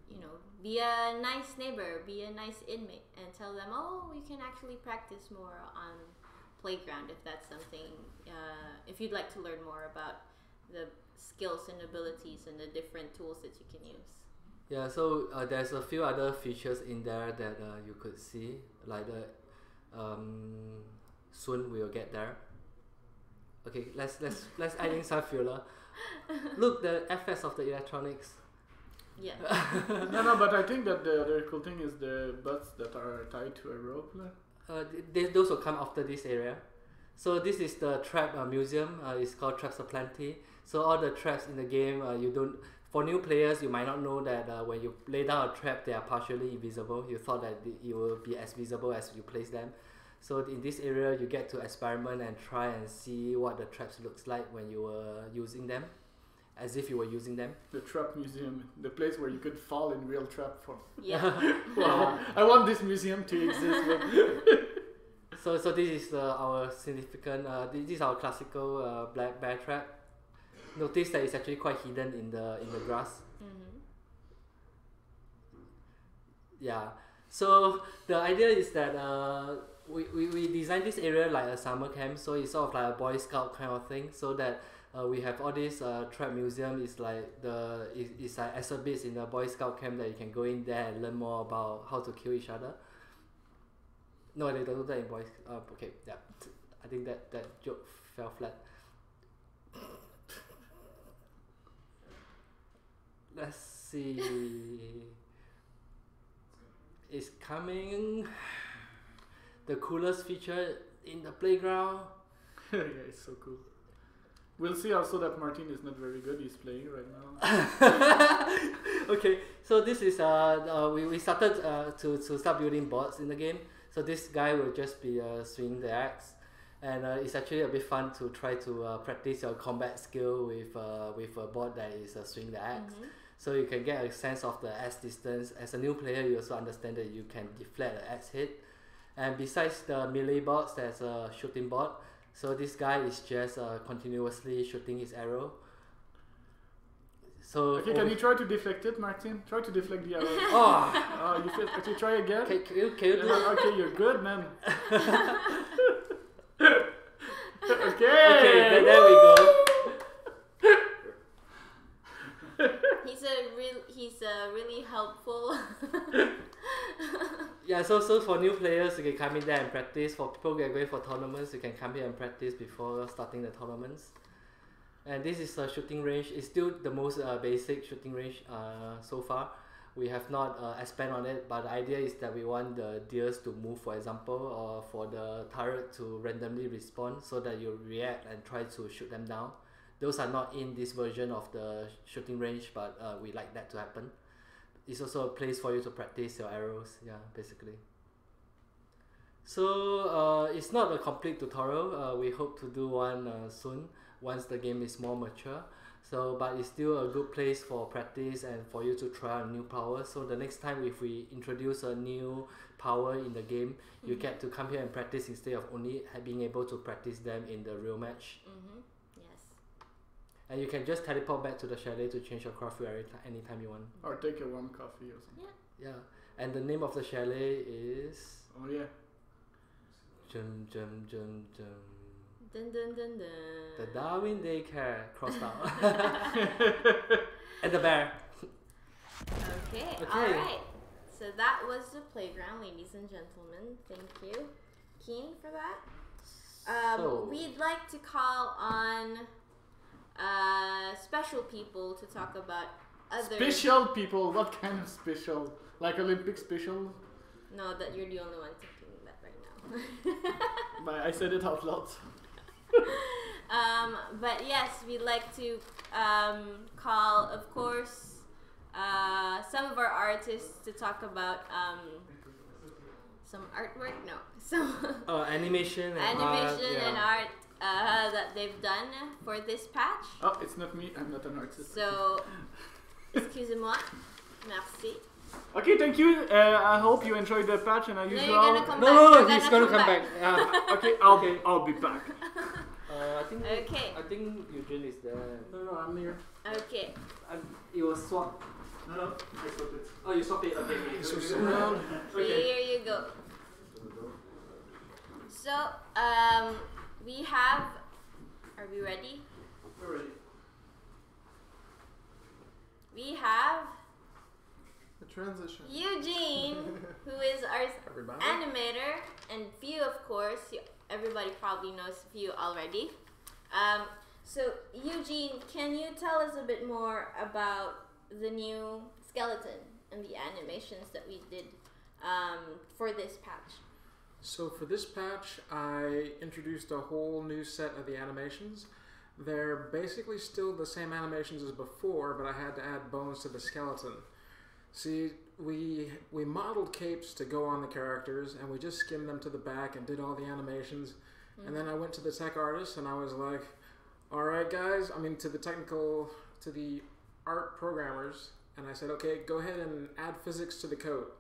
be a nice neighbor, be a nice inmate, and tell them, oh, you can actually practice more on playground if that's something, if you'd like to learn more about the skills and abilities and the different tools that you can use. Yeah, so there's a few other features in there that you could see, like the soon we'll get there. Okay, let's add in some filler. Look, the effects of the electronics. Yeah. No, but I think that the other cool thing is the butts that are tied to a rope. Those will come after this area. So this is the trap museum. It's called Traps Aplenty. So all the traps in the game, for new players, you might not know that when you lay down a trap, they are partially invisible. You thought that it will be as visible as you place them. So in this area, you get to experiment and try and see what the traps looks like when you were using them, as if you were using them. The trap museum, the place where you could fall in real trap for. Yeah. Wow, I want this museum to exist. So this is our significant. This is our classical black bear trap. Notice that it's actually quite hidden in the grass. Yeah. So the idea is that we designed this area like a summer camp, so it's sort of like a Boy Scout kind of thing, so that we have all this trap museum. It's like it's like exhibits in the Boy Scout camp that you can go in there and learn more about how to kill each other. No, they don't do that in Boy Scout. Okay, yeah, I think that joke fell flat. Let's see. It's coming. The coolest feature in the playground. Yeah, it's so cool. We'll see also that Martin is not very good. He's playing right now. Okay, so this is we started to start building boards in the game. So this guy will just be swinging the axe, and it's actually a bit fun to try to practice your combat skill with a board that is swinging the axe. So you can get a sense of the axe distance. As a new player, you also understand that you can deflect the axe hit. And besides the melee boards, there's a shooting board. So this guy is just continuously shooting his arrow. So okay, can you try to deflect it, Martin? Try to deflect the arrow. Oh, you feel? Okay, try again. Can you do it? Okay, you're good, man. Okay. Okay, there we go. He's really helpful. Yeah, so for new players, you can come in there and practice. For people who are going for tournaments, you can come here and practice before starting the tournaments. And this is a shooting range. It's still the most basic shooting range so far. We have not expand on it, but the idea is that we want the deers to move, for example, or for the turret to randomly respawn so that you react and try to shoot them down. Those are not in this version of the shooting range, but we like that to happen. It's also a place for you to practice your arrows, yeah, basically. So it's not a complete tutorial. We hope to do one soon once the game is more mature. So, but it's still a good place for practice and for you to try a new power. So the next time if we introduce a new power in the game, you get to come here and practice instead of only being able to practice them in the real match. Yes. And you can just teleport back to the chalet to change your craft anytime you want. Or take a warm coffee or something. Yeah. And the name of the chalet is... Oh yeah. Jum jum jum jum. Dun dun dun dun. The Darwin Daycare crossed out. And the bear. Okay, alright. So that was the playground, ladies and gentlemen. Thank you, Keen, for that. We'd like to call on special people to talk about other... Special people? What kind of special? Like Olympic special? No, that you're the only one thinking that right now. But I said it out loud. But yes, we'd like to call, of course, some of our artists to talk about some artwork. No, some animation and art that they've done for this patch. Oh, it's not me. I'm not an artist. So, excusez-moi, merci. Okay, thank you. I hope you enjoyed the patch, and as usual. You're gonna come back. No, he's gonna come back. Okay, I'll be back. I think Eugene is there. No, I'm here. Okay. It was swapped. No, I swapped it. Oh, you swapped it. Okay. Okay. Here you go. So, we have. Are we ready? We're ready. We have The transition. Eugene, who is our animator, and Few, of course. Everybody probably knows Few already. So, Eugene, can you tell us a bit more about the new skeleton and the animations that we did for this patch? So for this patch, I introduced a whole new set of the animations. They're basically still the same animations as before, but I had to add bones to the skeleton. See, we modeled capes to go on the characters, and we just skimmed them to the back and did all the animations. And then I went to the tech artist, and I was like, all right, guys, to the art programmers, and I said, okay, go ahead and add physics to the coat.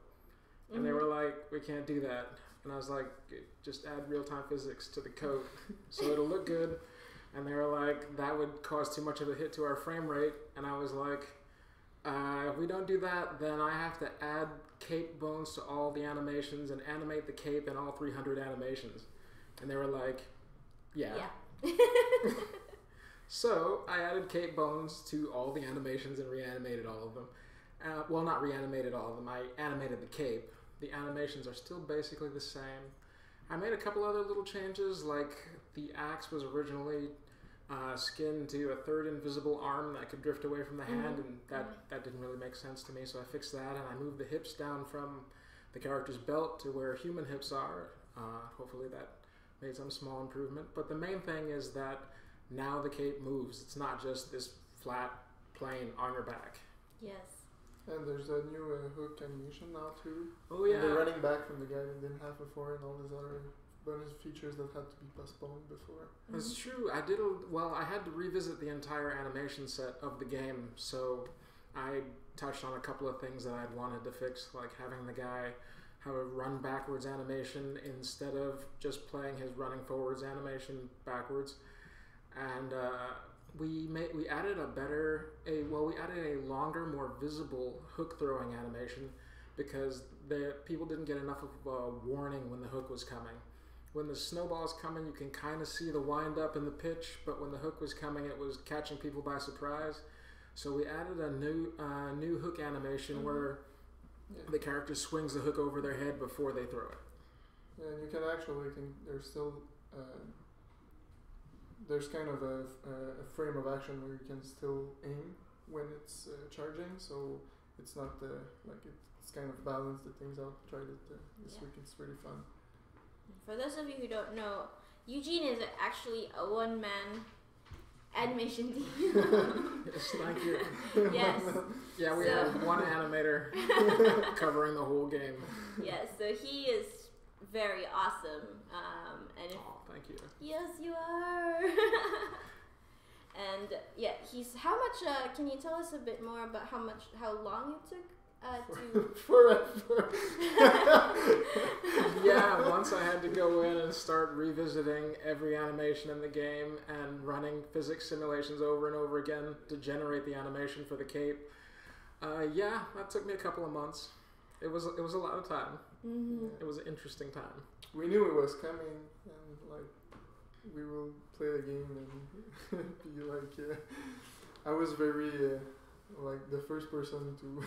And they were like, we can't do that. And I was like, just add real-time physics to the coat so it'll look good. And they were like, that would cause too much of a hit to our frame rate. And I was like, if we don't do that, then I have to add cape bones to all the animations and animate the cape in all 300 animations. And they were like, yeah. So I added cape bones to all the animations and reanimated all of them. Well, not reanimated all of them. I animated the cape. The animations are still basically the same. I made a couple other little changes, like the axe was originally skinned to a third invisible arm that could drift away from the hand, and that didn't really make sense to me, so I fixed that, and I moved the hips down from the character's belt to where human hips are. Hopefully that made some small improvement, but the main thing is that now the cape moves. It's not just this flat plane on your back. Yes. And there's a new hook animation now too. Oh yeah. And they're running back from the guy that didn't have before, and all these other bonus features that had to be postponed before. That's true. I had to revisit the entire animation set of the game, so I touched on a couple of things that I'd wanted to fix, like having the guy have a run backwards animation instead of just playing his running forwards animation backwards. And we added we added a longer, more visible hook throwing animation because the people didn't get enough of a warning when the hook was coming. When the snowball's coming, you can kind of see the wind up in the pitch, but when the hook was coming, it was catching people by surprise. So we added a new hook animation where the character swings the hook over their head before they throw it. Yeah, and you can actually there's still there's kind of a frame of action where you can still aim when it's charging. So it's not like it's kind of balanced the things out. Tried it this week. It's really fun. For those of you who don't know, Eugene is actually a one-man animation team. Yes, thank you. Yes. Yeah, we have one animator covering the whole game. Yes, so he is very awesome. And Thank you. yes, you are. And yeah, he's how much? Can you tell us a bit more about how long it took to? Forever. Yeah, once I had to go in and start revisiting every animation in the game and running physics simulations over and over again to generate the animation for the cape. Yeah, that took me a couple of months. It was a lot of time. Mm-hmm. It was an interesting time. We knew it was coming, and like we will play the game and be like. I was very like the first person to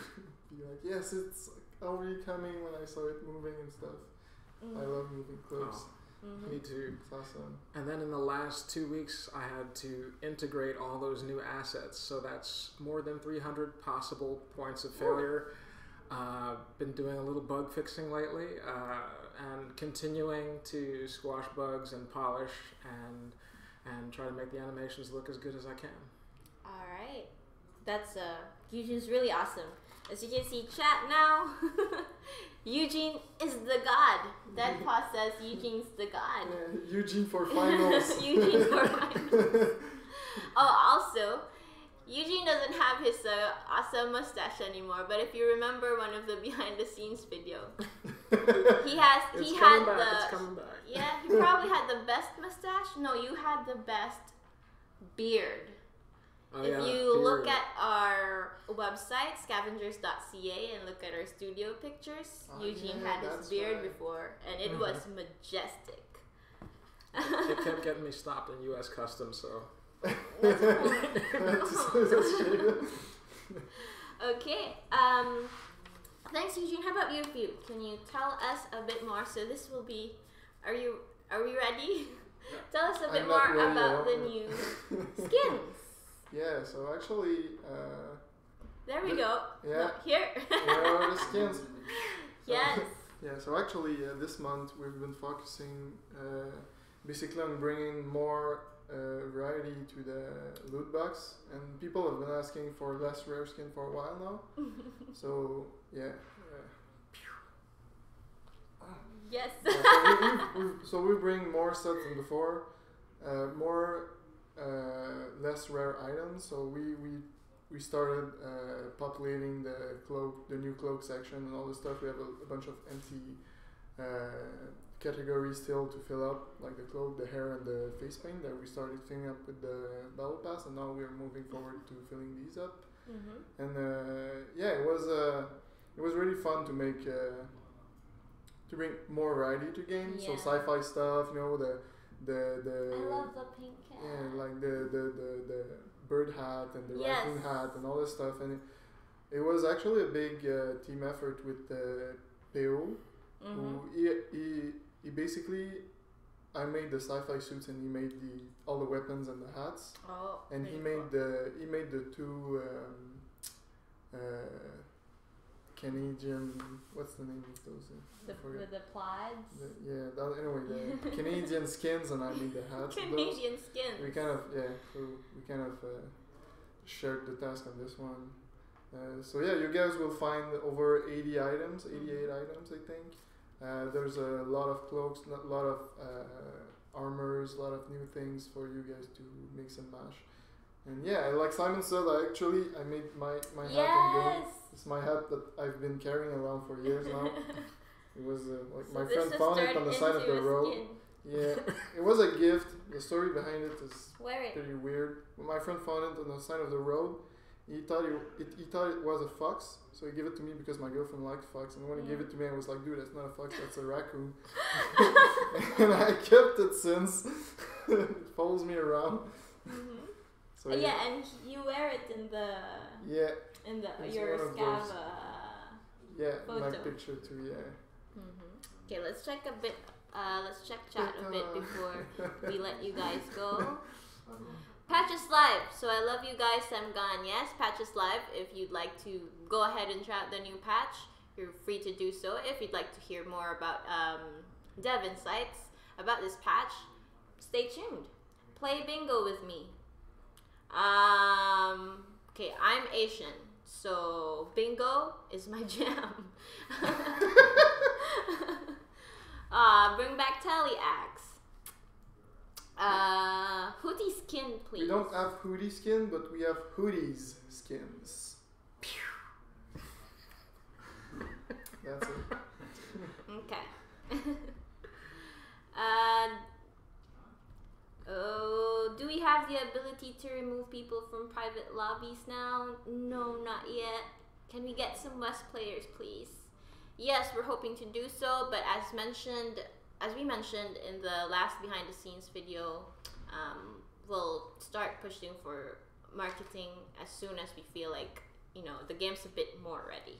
be like, yes, it's already coming when I saw it moving and stuff. Mm-hmm. I love moving clips. Mm-hmm. Me too. It's awesome. And then in the last 2 weeks, I had to integrate all those new assets. So that's more than 300 possible points of failure. Been doing a little bug fixing lately, and continuing to squash bugs and polish and try to make the animations look as good as I can. All right, that's Eugene's really awesome. As you can see, chat now. Eugene is the god. Deadpaw says Eugene's the god. Yeah, Eugene for finals. Eugene for finals. Oh, also, Eugene doesn't have his awesome mustache anymore. But if you remember one of the behind the scenes video, It's coming back. Yeah, he probably had the best mustache. No, you had the best beard. Oh, If yeah, you beard. look at our website, scavengers.ca, and look at our studio pictures, Oh, Eugene yeah, had his that's beard right. before, and it was majestic. It kept getting me stopped in U.S. Customs, so. That's cool. Okay. Thanks, Eugene. How about you? Can you tell us a bit more? So this will be. Are we ready? Tell us a bit I'm more not ready about at the all. new skins. Yeah, so actually, There we go. yeah. No, here. where are the skins? Yes. Yeah, so actually this month we've been focusing basically on bringing more variety to the loot box, and people have been asking for less rare skin for a while now. So yeah. Yes. So we bring more sets than before, more less rare items. So we started populating the new cloak section and all this stuff. We have a bunch of empty categories still to fill up, like the cloak, the hair, and the face paint that we started filling up with the battle pass, and now we are moving forward to filling these up. Mm-hmm. And yeah, it was really fun to make to bring more variety to games. So Yeah. sci-fi stuff, you know, the I love the pink cat. yeah, like the bird hat and the Yes. raccoon hat and all this stuff, and it was actually a big team effort with Peo, Mm-hmm. who he basically, I made the sci-fi suits and he made all the weapons and the hats, Oh. and he very made the two Canadian, what's the name of those? I forget. With the plaids. Anyway, the Canadian skins, and I made the hats. of those. Canadian skins. We kind of shared the task on this one. So yeah, you guys will find over 80 items, 88 items, I think. There's a lot of cloaks, a lot of armors, a lot of new things for you guys to mix and mash. And yeah, like Simon said, I made my hat in game. It's my hat that I've been carrying around for years now. It was like So my this friend has found it turned on the side of into the a road. skin. Yeah, it was a gift. The story behind it is Wear it. pretty weird. When my friend found it on the side of the road, he thought it was a fox, so he gave it to me because my girlfriend liked fox. And when he gave it to me, I was like, "Dude, that's not a fox, that's a raccoon." And I kept it since. It follows me around. Mm-hmm. So Yeah, and you wear it in the It's your one of Scav. those. Yeah, my Photo. picture too. Yeah. Okay, let's check a bit. Let's check chat a bit before we let you guys go. Patches Live. So I love you guys. I'm gone. Yes, Patches Live. If you'd like to go ahead and try out the new patch, you're free to do so. If you'd like to hear more about dev insights about this patch, stay tuned. Play bingo with me. Okay, I'm Asian, so bingo is my jam. Bring back Tally Axe. Hoodie skin, please. We don't have hoodie skin, but we have hoodies skins. That's it. Okay. Do we have the ability to remove people from private lobbies now? No, not yet. Can we get some West players, please? Yes, we're hoping to do so, but as we mentioned in the last behind the scenes video, we'll start pushing for marketing as soon as we feel like, the game's a bit more ready.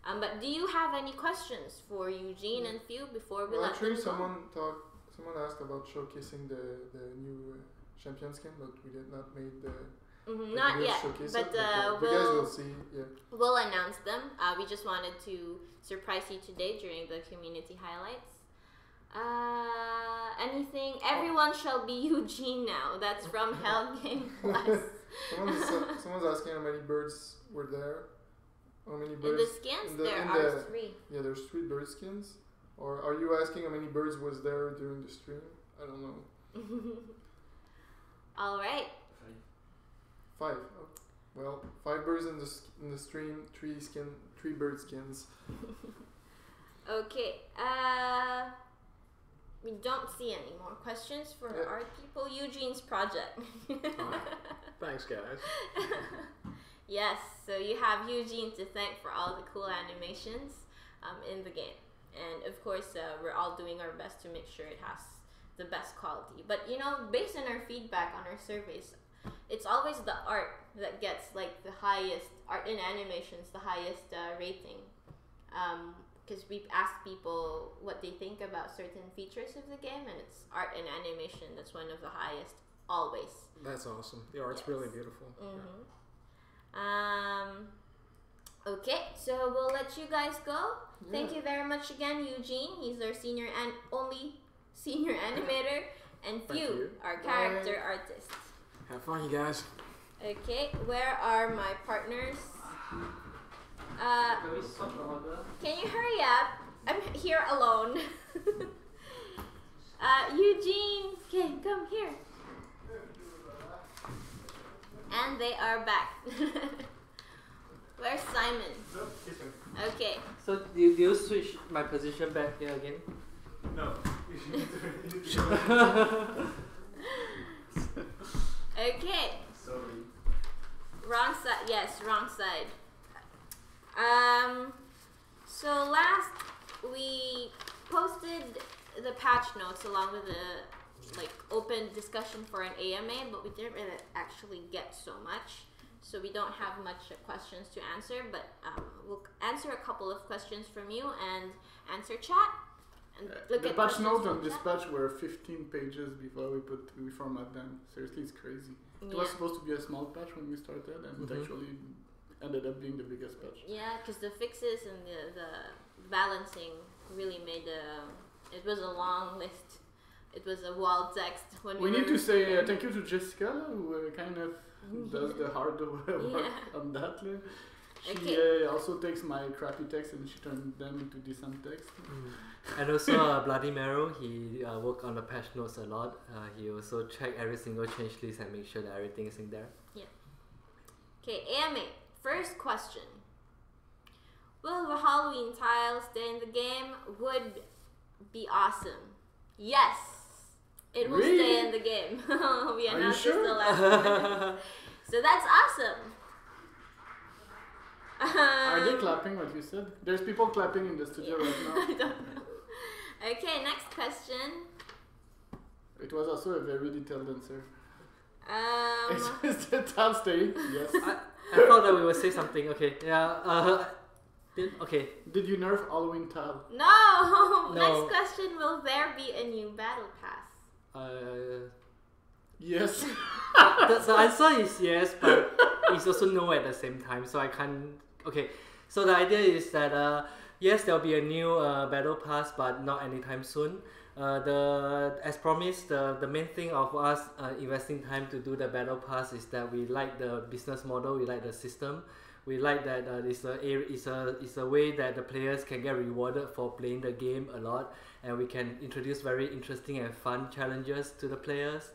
But do you have any questions for Eugene and Few before we let them go? Someone asked about showcasing the new champion skin, but we did not make the not yet, but you guys will see. Yeah. We'll announce them. We just wanted to surprise you today during the community highlights. Anything? Everyone shall be Eugene now. That's from Hell Game Plus. Someone's asking how many birds were there. How many birds? In the skins, there are 3. Yeah, there's 3 bird skins. Or are you asking how many birds was there during the stream? I don't know. All right. 5. Oh. Well, 5 birds in the stream, 3 bird skins. Okay. We don't see any more questions for our people. Eugene's project. Thanks, guys. Yes, so you have Eugene to thank for all the cool animations in the game. And of course, we're all doing our best to make sure it has the best quality. But based on our feedback on our surveys, it's always the art that gets like the highest, art in animations, the highest rating. Because we've asked people what they think about certain features of the game, and it's art and animation that's one of the highest, always. That's awesome. The art's really beautiful. Mm-hmm. Okay, so we'll let you guys go. Yeah. Thank you very much again, Eugene. He's our senior and only senior animator, and Few, our character artist. Have fun, you guys. Okay, where are my partners? Can you hurry up? I'm here alone. Eugene, okay, come here. And they are back. Where's Simon? Okay. So do you switch my position back here again? No. Okay. Sorry. Wrong side. Yes, wrong side. So last we posted the patch notes along with the open discussion for an AMA, but we didn't really actually get so much. So we don't have much questions to answer, but we'll answer a couple of questions from you and answer chat. And look the at patch notes on this patch were 15 pages before we format them. Seriously, it's crazy. It was supposed to be a small patch when we started, and it actually ended up being the biggest patch. Yeah, because the fixes and the balancing really made it was a long list. It was a wall text. When we need to say thank you to Jessica, who kind of does the hard work on that. She also takes my crappy text and she turns them into decent text. And also Bloody Marrow, he worked on the patch notes a lot. He also checked every single change list and make sure that everything is in there. Yeah. Okay, AMA. First question. Will the Halloween tile stay in the game? Would be awesome. Yes. It will stay in the game. We announced this the last time. So that's awesome. Are they clapping what you said? There's people clapping in the studio right now. I don't know. Okay, next question. It was also a very detailed answer. Is the tile staying? Yes. I thought that we would say something. Okay, yeah. Did you nerf Halloween tile? No. Next question. Will there be a new battle pass? Yes. The answer is yes, but it's also no at the same time. So I can't. Okay. So the idea is that yes, there'll be a new battle pass, but not anytime soon. As promised, the main thing of us investing time to do the battle pass is that we like the business model, we like the system, we like that it's a way that the players can get rewarded for playing the game a lot, and we can introduce very interesting and fun challenges to the players.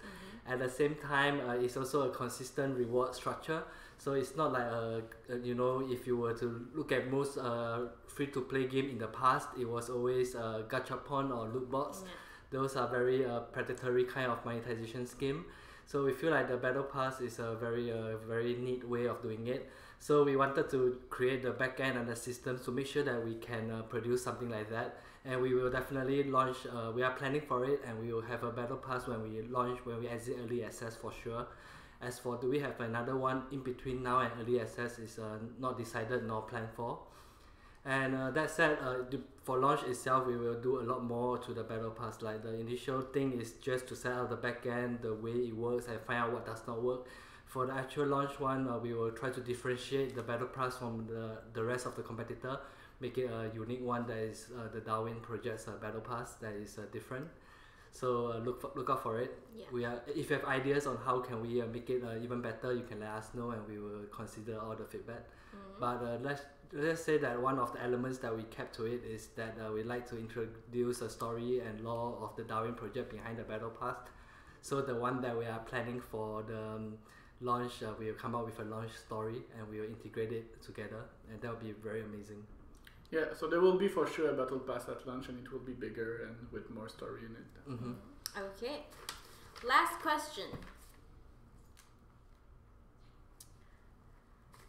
At the same time, it's also a consistent reward structure. So it's not like if you were to look at most free-to-play game in the past, it was always gachapon or loot box. Those are very predatory kind of monetization scheme. So we feel like the battle pass is a very neat way of doing it. So we wanted to create the backend and the systems to make sure that we can produce something like that. And we will definitely launch. We are planning for it, and we will have a battle pass when we exit early access for sure. As for do we have another one in between now and early access is not decided nor planned for. And that said, for launch itself, we will do a lot more to the battle pass. Like the initial thing is just to set up the backend, the way it works, and find out what does not work. For the actual launch one, we will try to differentiate the battle pass from the rest of the competitor, make it a unique one that is the Darwin project's battle pass that is different. So look out for it. Yeah. If you have ideas on how can we make it even better, you can let us know, and we will consider all the feedback. But let's say that one of the elements that we kept to it is that we like to introduce a story and lore of the Darwin project behind the battle pass. So the one that we are planning for the launch, we will come up with a launch story and we will integrate it together, and that will be very amazing. Yeah, so there will be for sure a battle pass at launch, and it will be bigger and with more story in it. Okay. Last question.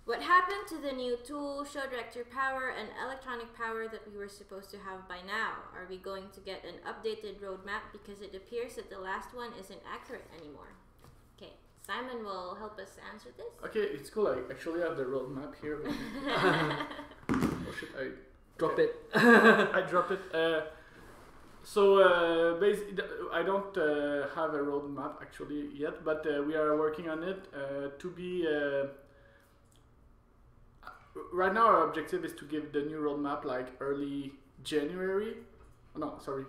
What happened to the new tool, Show Director Power and Electronic Power that we were supposed to have by now? Are we going to get an updated roadmap, because it appears that the last one isn't accurate anymore? Okay, Simon will help us answer this. Okay, it's cool. I actually have the roadmap here. Oh shit, I drop it. I drop it. So basically, I don't have a roadmap actually yet, but we are working on it to be. Right now, our objective is to give the new roadmap like early January. Oh, no, sorry.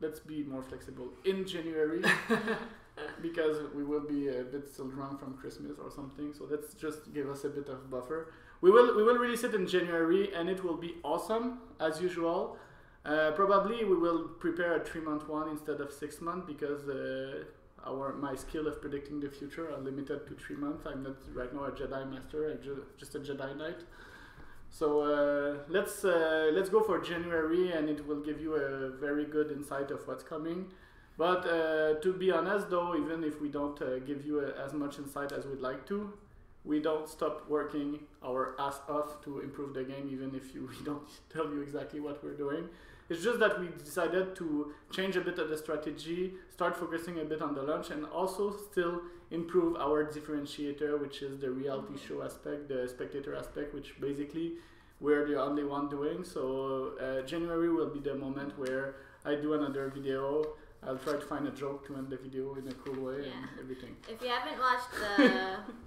Let's be more flexible. In January, because we will be a bit still drunk from Christmas or something. So let's just give us a bit of buffer. We will release it in January, and it will be awesome as usual. Probably we will prepare a 3-month one instead of 6 months, because my skill of predicting the future are limited to 3 months. I'm not right now a Jedi Master. I'm just a Jedi Knight. So let's go for January, and it will give you a very good insight of what's coming. But to be honest, though, even if we don't give you as much insight as we'd like to, we don't stop working our ass off to improve the game, even if we don't tell you exactly what we're doing. It's just that we decided to change a bit of the strategy, start focusing a bit on the launch, and also still improve our differentiator, which is the reality show aspect, the spectator aspect, which basically we're the only one doing. So January will be the moment where I do another video. I'll try to find a joke to end the video in a cool way and everything. If you haven't watched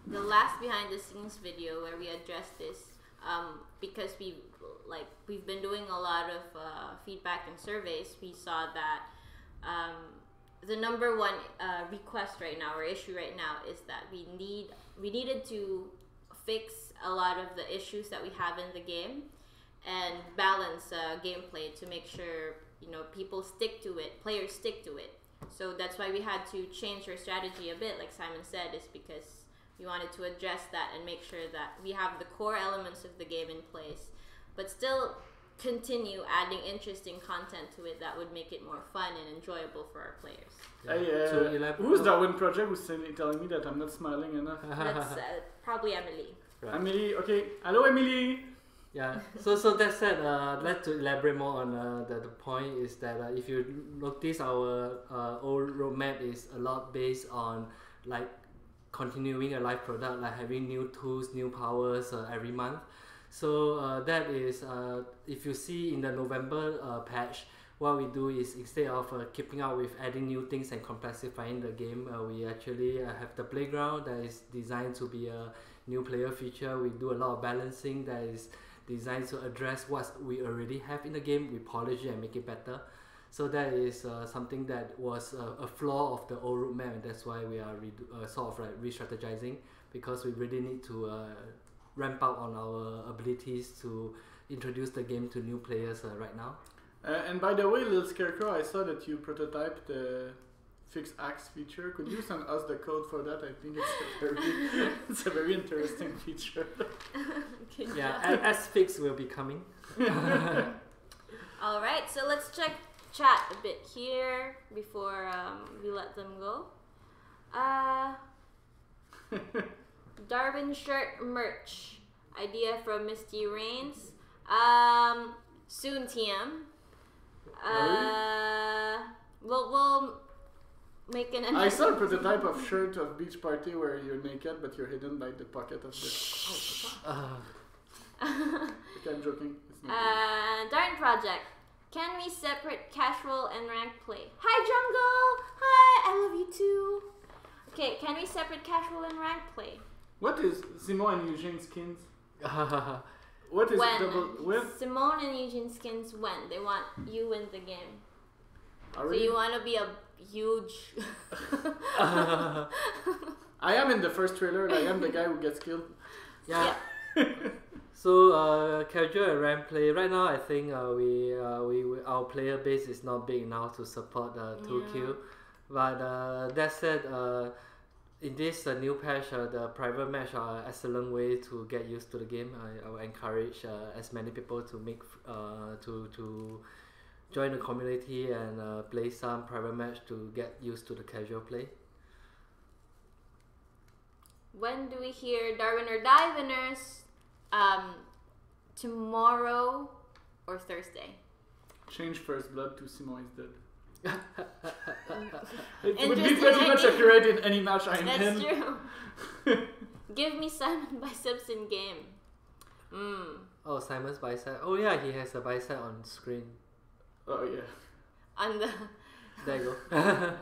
the last behind the scenes video where we addressed this, because we've been doing a lot of feedback and surveys, we saw that the number one request right now, or issue right now, is that we needed to fix a lot of the issues that we have in the game and balance gameplay to make sure people stick to it, players stick to it. So that's why we had to change our strategy a bit, like Simon said, is because we wanted to address that and make sure that we have the core elements of the game in place, but still continue adding interesting content to it that would make it more fun and enjoyable for our players. Who's Darwin Project who's telling me that I'm not smiling enough? That's probably Emily. Right. Emily, okay. Hello, Emily. Yeah. So that said, let's to elaborate more on the point is that if you notice, our old roadmap is a lot based on like continuing a live product, like having new tools, new powers every month. So that is, if you see in the November patch, what we do is instead of keeping up with adding new things and complexifying the game, we actually have the playground that is designed to be a new player feature. We do a lot of balancing that is designed to address what we already have in the game. We polish it and make it better. So that is something that was a flaw of the old roadmap, and that's why we are sort of like re-strategizing, because we really need to ramp up on our abilities to introduce the game to new players right now. And by the way, Lil Scarecrow, I saw that you prototyped the fixed axe feature. Could you send us the code for that? I think it's a very interesting feature. Yeah, as fix will be coming. All right, so let's check chat a bit here before we let them go. Darwin shirt merch idea from Misty Rains. Soon, TM. We'll make an. I saw a prototype of shirt of beach party where you're naked but you're hidden by the pocket of the. Okay, I'm joking. It's not Darn Project. Can we separate casual and ranked play? Hi Jungle! Hi, I love you too. Okay, can we separate casual and ranked play? What is Simon and Eugene skins? What is when? Simone and Eugene skins when they want you in the game. Already? So you want to be a huge. I am in the first trailer. I am the guy who gets killed. Yeah. So casual and rank play. Right now, I think our player base is not big enough to support 2Q. But that said, in this new patch, the private match are an excellent way to get used to the game. I will encourage as many people to make to join the community and play some private match to get used to the casual play. When do we hear Darwin or Die winners? Tomorrow or Thursday. Change first blood to Simon is dead. It would be pretty much accurate in any match I'm in. That's true. Give me Simon biceps in game. Oh, Simon's bicep. Oh yeah, he has a bicep on screen. Oh yeah. On the. There you go.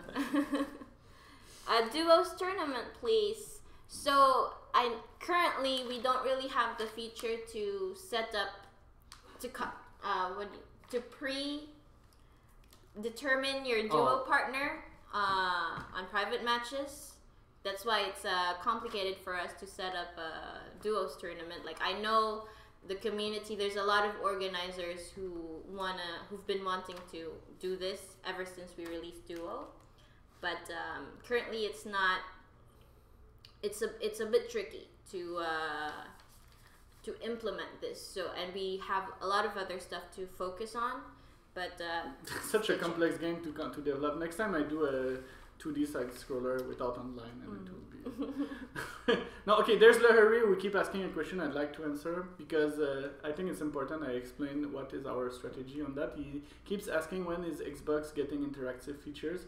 A duos tournament, please. So currently we don't really have the feature to set up to determine your duo partner on private matches. That's why it's complicated for us to set up a duos tournament. Like I know the community, there's a lot of organizers who've been wanting to do this ever since we released duo, but currently it's not. It's a bit tricky to implement this. So and we have a lot of other stuff to focus on. But such a complex game to develop. Next time I do a 2D side scroller without online, and it will be. No, okay. There's Lahari. We keep asking a question I'd like to answer because I think it's important. I explain what is our strategy on that. He keeps asking when is Xbox getting interactive features.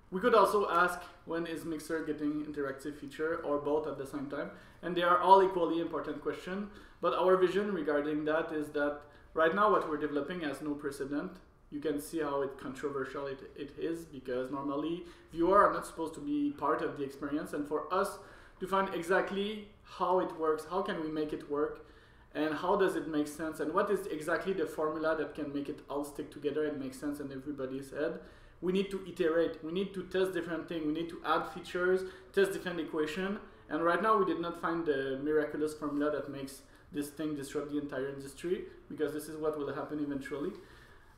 We could also ask when is Mixer getting interactive feature, or both at the same time. And they are all equally important questions. But our vision regarding that is that right now what we're developing has no precedent. You can see how controversial it is, because normally viewers are not supposed to be part of the experience. And for us to find exactly how it works, how can we make it work, and how does it make sense, and what is exactly the formula that can make it all stick together and make sense in everybody's head, we need to iterate. We need to test different things. We need to add features, test different equations. And right now we did not find the miraculous formula that makes this thing disrupt the entire industry, because this is what will happen eventually.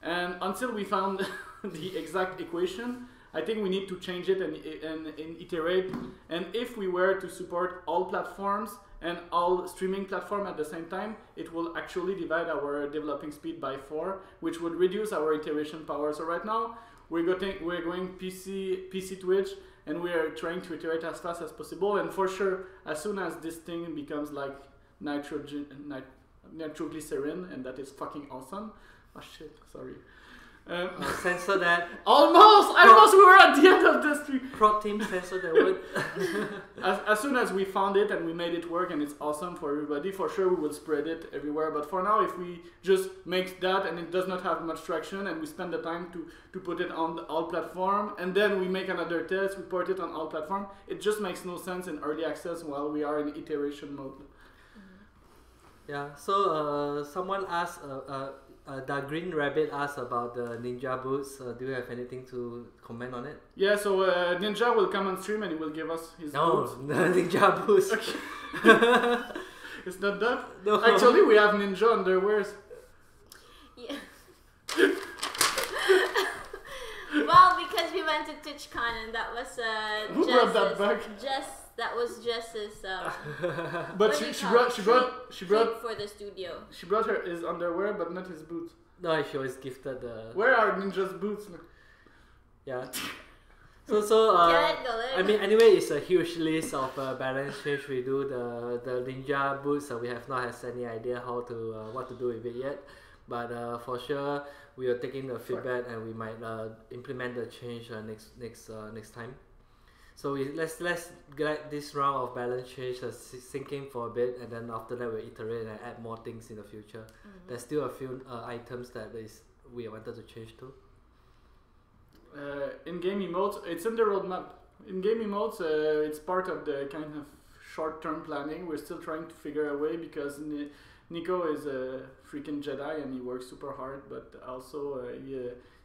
And until we found the exact equation, I think we need to change it and iterate. And if we were to support all platforms and all streaming platforms at the same time, it will actually divide our developing speed by 4, which would reduce our iteration power. So right now, we're going PC Twitch, and we are trying to iterate as fast as possible. And for sure, as soon as this thing becomes like nitroglycerin, and that is fucking awesome. Oh shit, sorry. Censor that. Almost we were at the end of the stream. Prop team censor that word. As soon as we found it and we made it work and it's awesome for everybody, for sure we will spread it everywhere. But for now, if we just make that and it does not have much traction and we spend the time to put it on all platform and then we make another test, we put it on all platform, it just makes no sense in early access while we are in iteration mode. Yeah, so someone asked, the Green Rabbit asked about the Ninja boots. Do you have anything to comment on it? Yeah, so Ninja will come on stream and he will give us his boots. No, Ninja boots. Okay. It's not that? No. Actually, we have Ninja underwears. Yeah. Well, because we went to TwitchCon and that was Who brought that back? That was Jess's But she brought for the studio. She brought his underwear, but not his boots. No, she always gifted the. Where are Ninja's boots? Yeah. So I mean, anyway, it's a huge list of balance change. We do the Ninja boots. We have not had any idea how to what to do with it yet, but for sure we are taking the feedback and we might implement the change next time. So let's get this round of balance change sinking for a bit, and then after that we'll iterate and add more things in the future. There's still a few items that we wanted to change too. In-game emotes, it's in the roadmap. In-game emotes, it's part of the kind of short-term planning. We're still trying to figure a way because Nico is a freaking Jedi and he works super hard, but also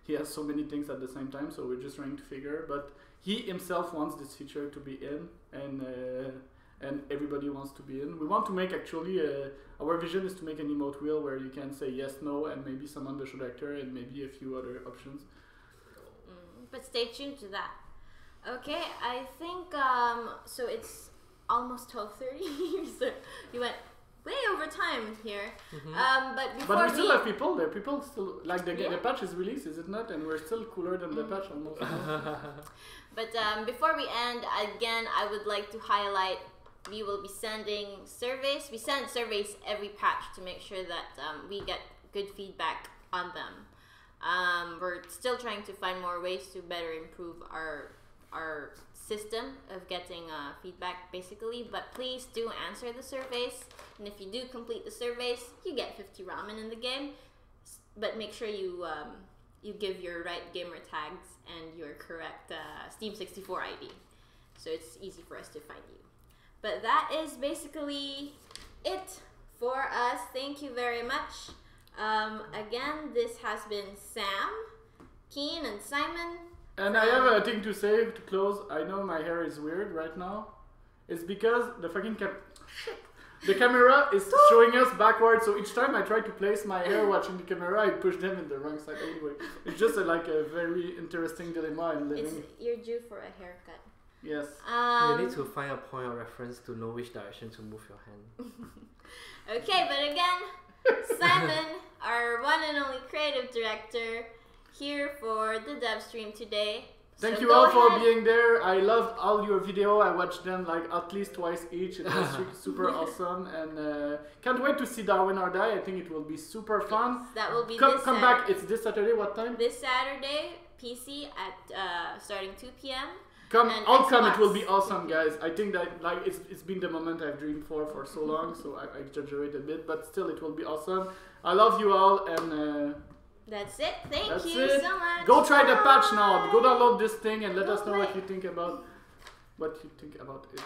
he has so many things at the same time, so we're just trying to figure. But he himself wants this feature to be in, and everybody wants to be in. We want to make actually, our vision is to make an emote wheel where you can say yes, no, and maybe summon the show director and maybe a few other options. But stay tuned to that. Okay, I think, so it's almost 12:30, so you went way over time here. But we still have people there. People still like the patch is released, is it not? And we're still cooler than the patch almost. But before we end, again, I would like to highlight we will be sending surveys. We send surveys every patch to make sure that we get good feedback on them. We're still trying to find more ways to better improve our system of getting feedback basically, but please do answer the surveys, and if you do complete the surveys you get 50 ramen in the game, but make sure you give your right gamer tags and your correct Steam 64 ID so it's easy for us to find you. But that is basically it for us. Thank you very much. Again, this has been Sam, Keen, and Simon. And I have a thing to say to close. I know my hair is weird right now. It's because the fucking the camera is showing us backwards, so each time I try to place my hair watching the camera, I push them in the wrong side anyway. It's just like a very interesting dilemma I'm living. You're due for a haircut. Yes. You need to find a point of reference to know which direction to move your hand. Okay, but again, Simon, our one and only creative director, here for the dev stream today. Thank you all for being there. I loved all your video. I watched them like at least twice each. It was super awesome, and can't wait to see Darwin or Die. I think it will be super fun. Yes, that will be come back. It's this Saturday. What time? This Saturday, PC at starting 2 p.m. I'll come. It will be awesome, guys. I think that like it's been the moment I've dreamed for so long. So I exaggerate a bit, but still it will be awesome. I love you all, and that's it. Thank you so much. Go try the patch now. Go download this thing and let us know what you think about it.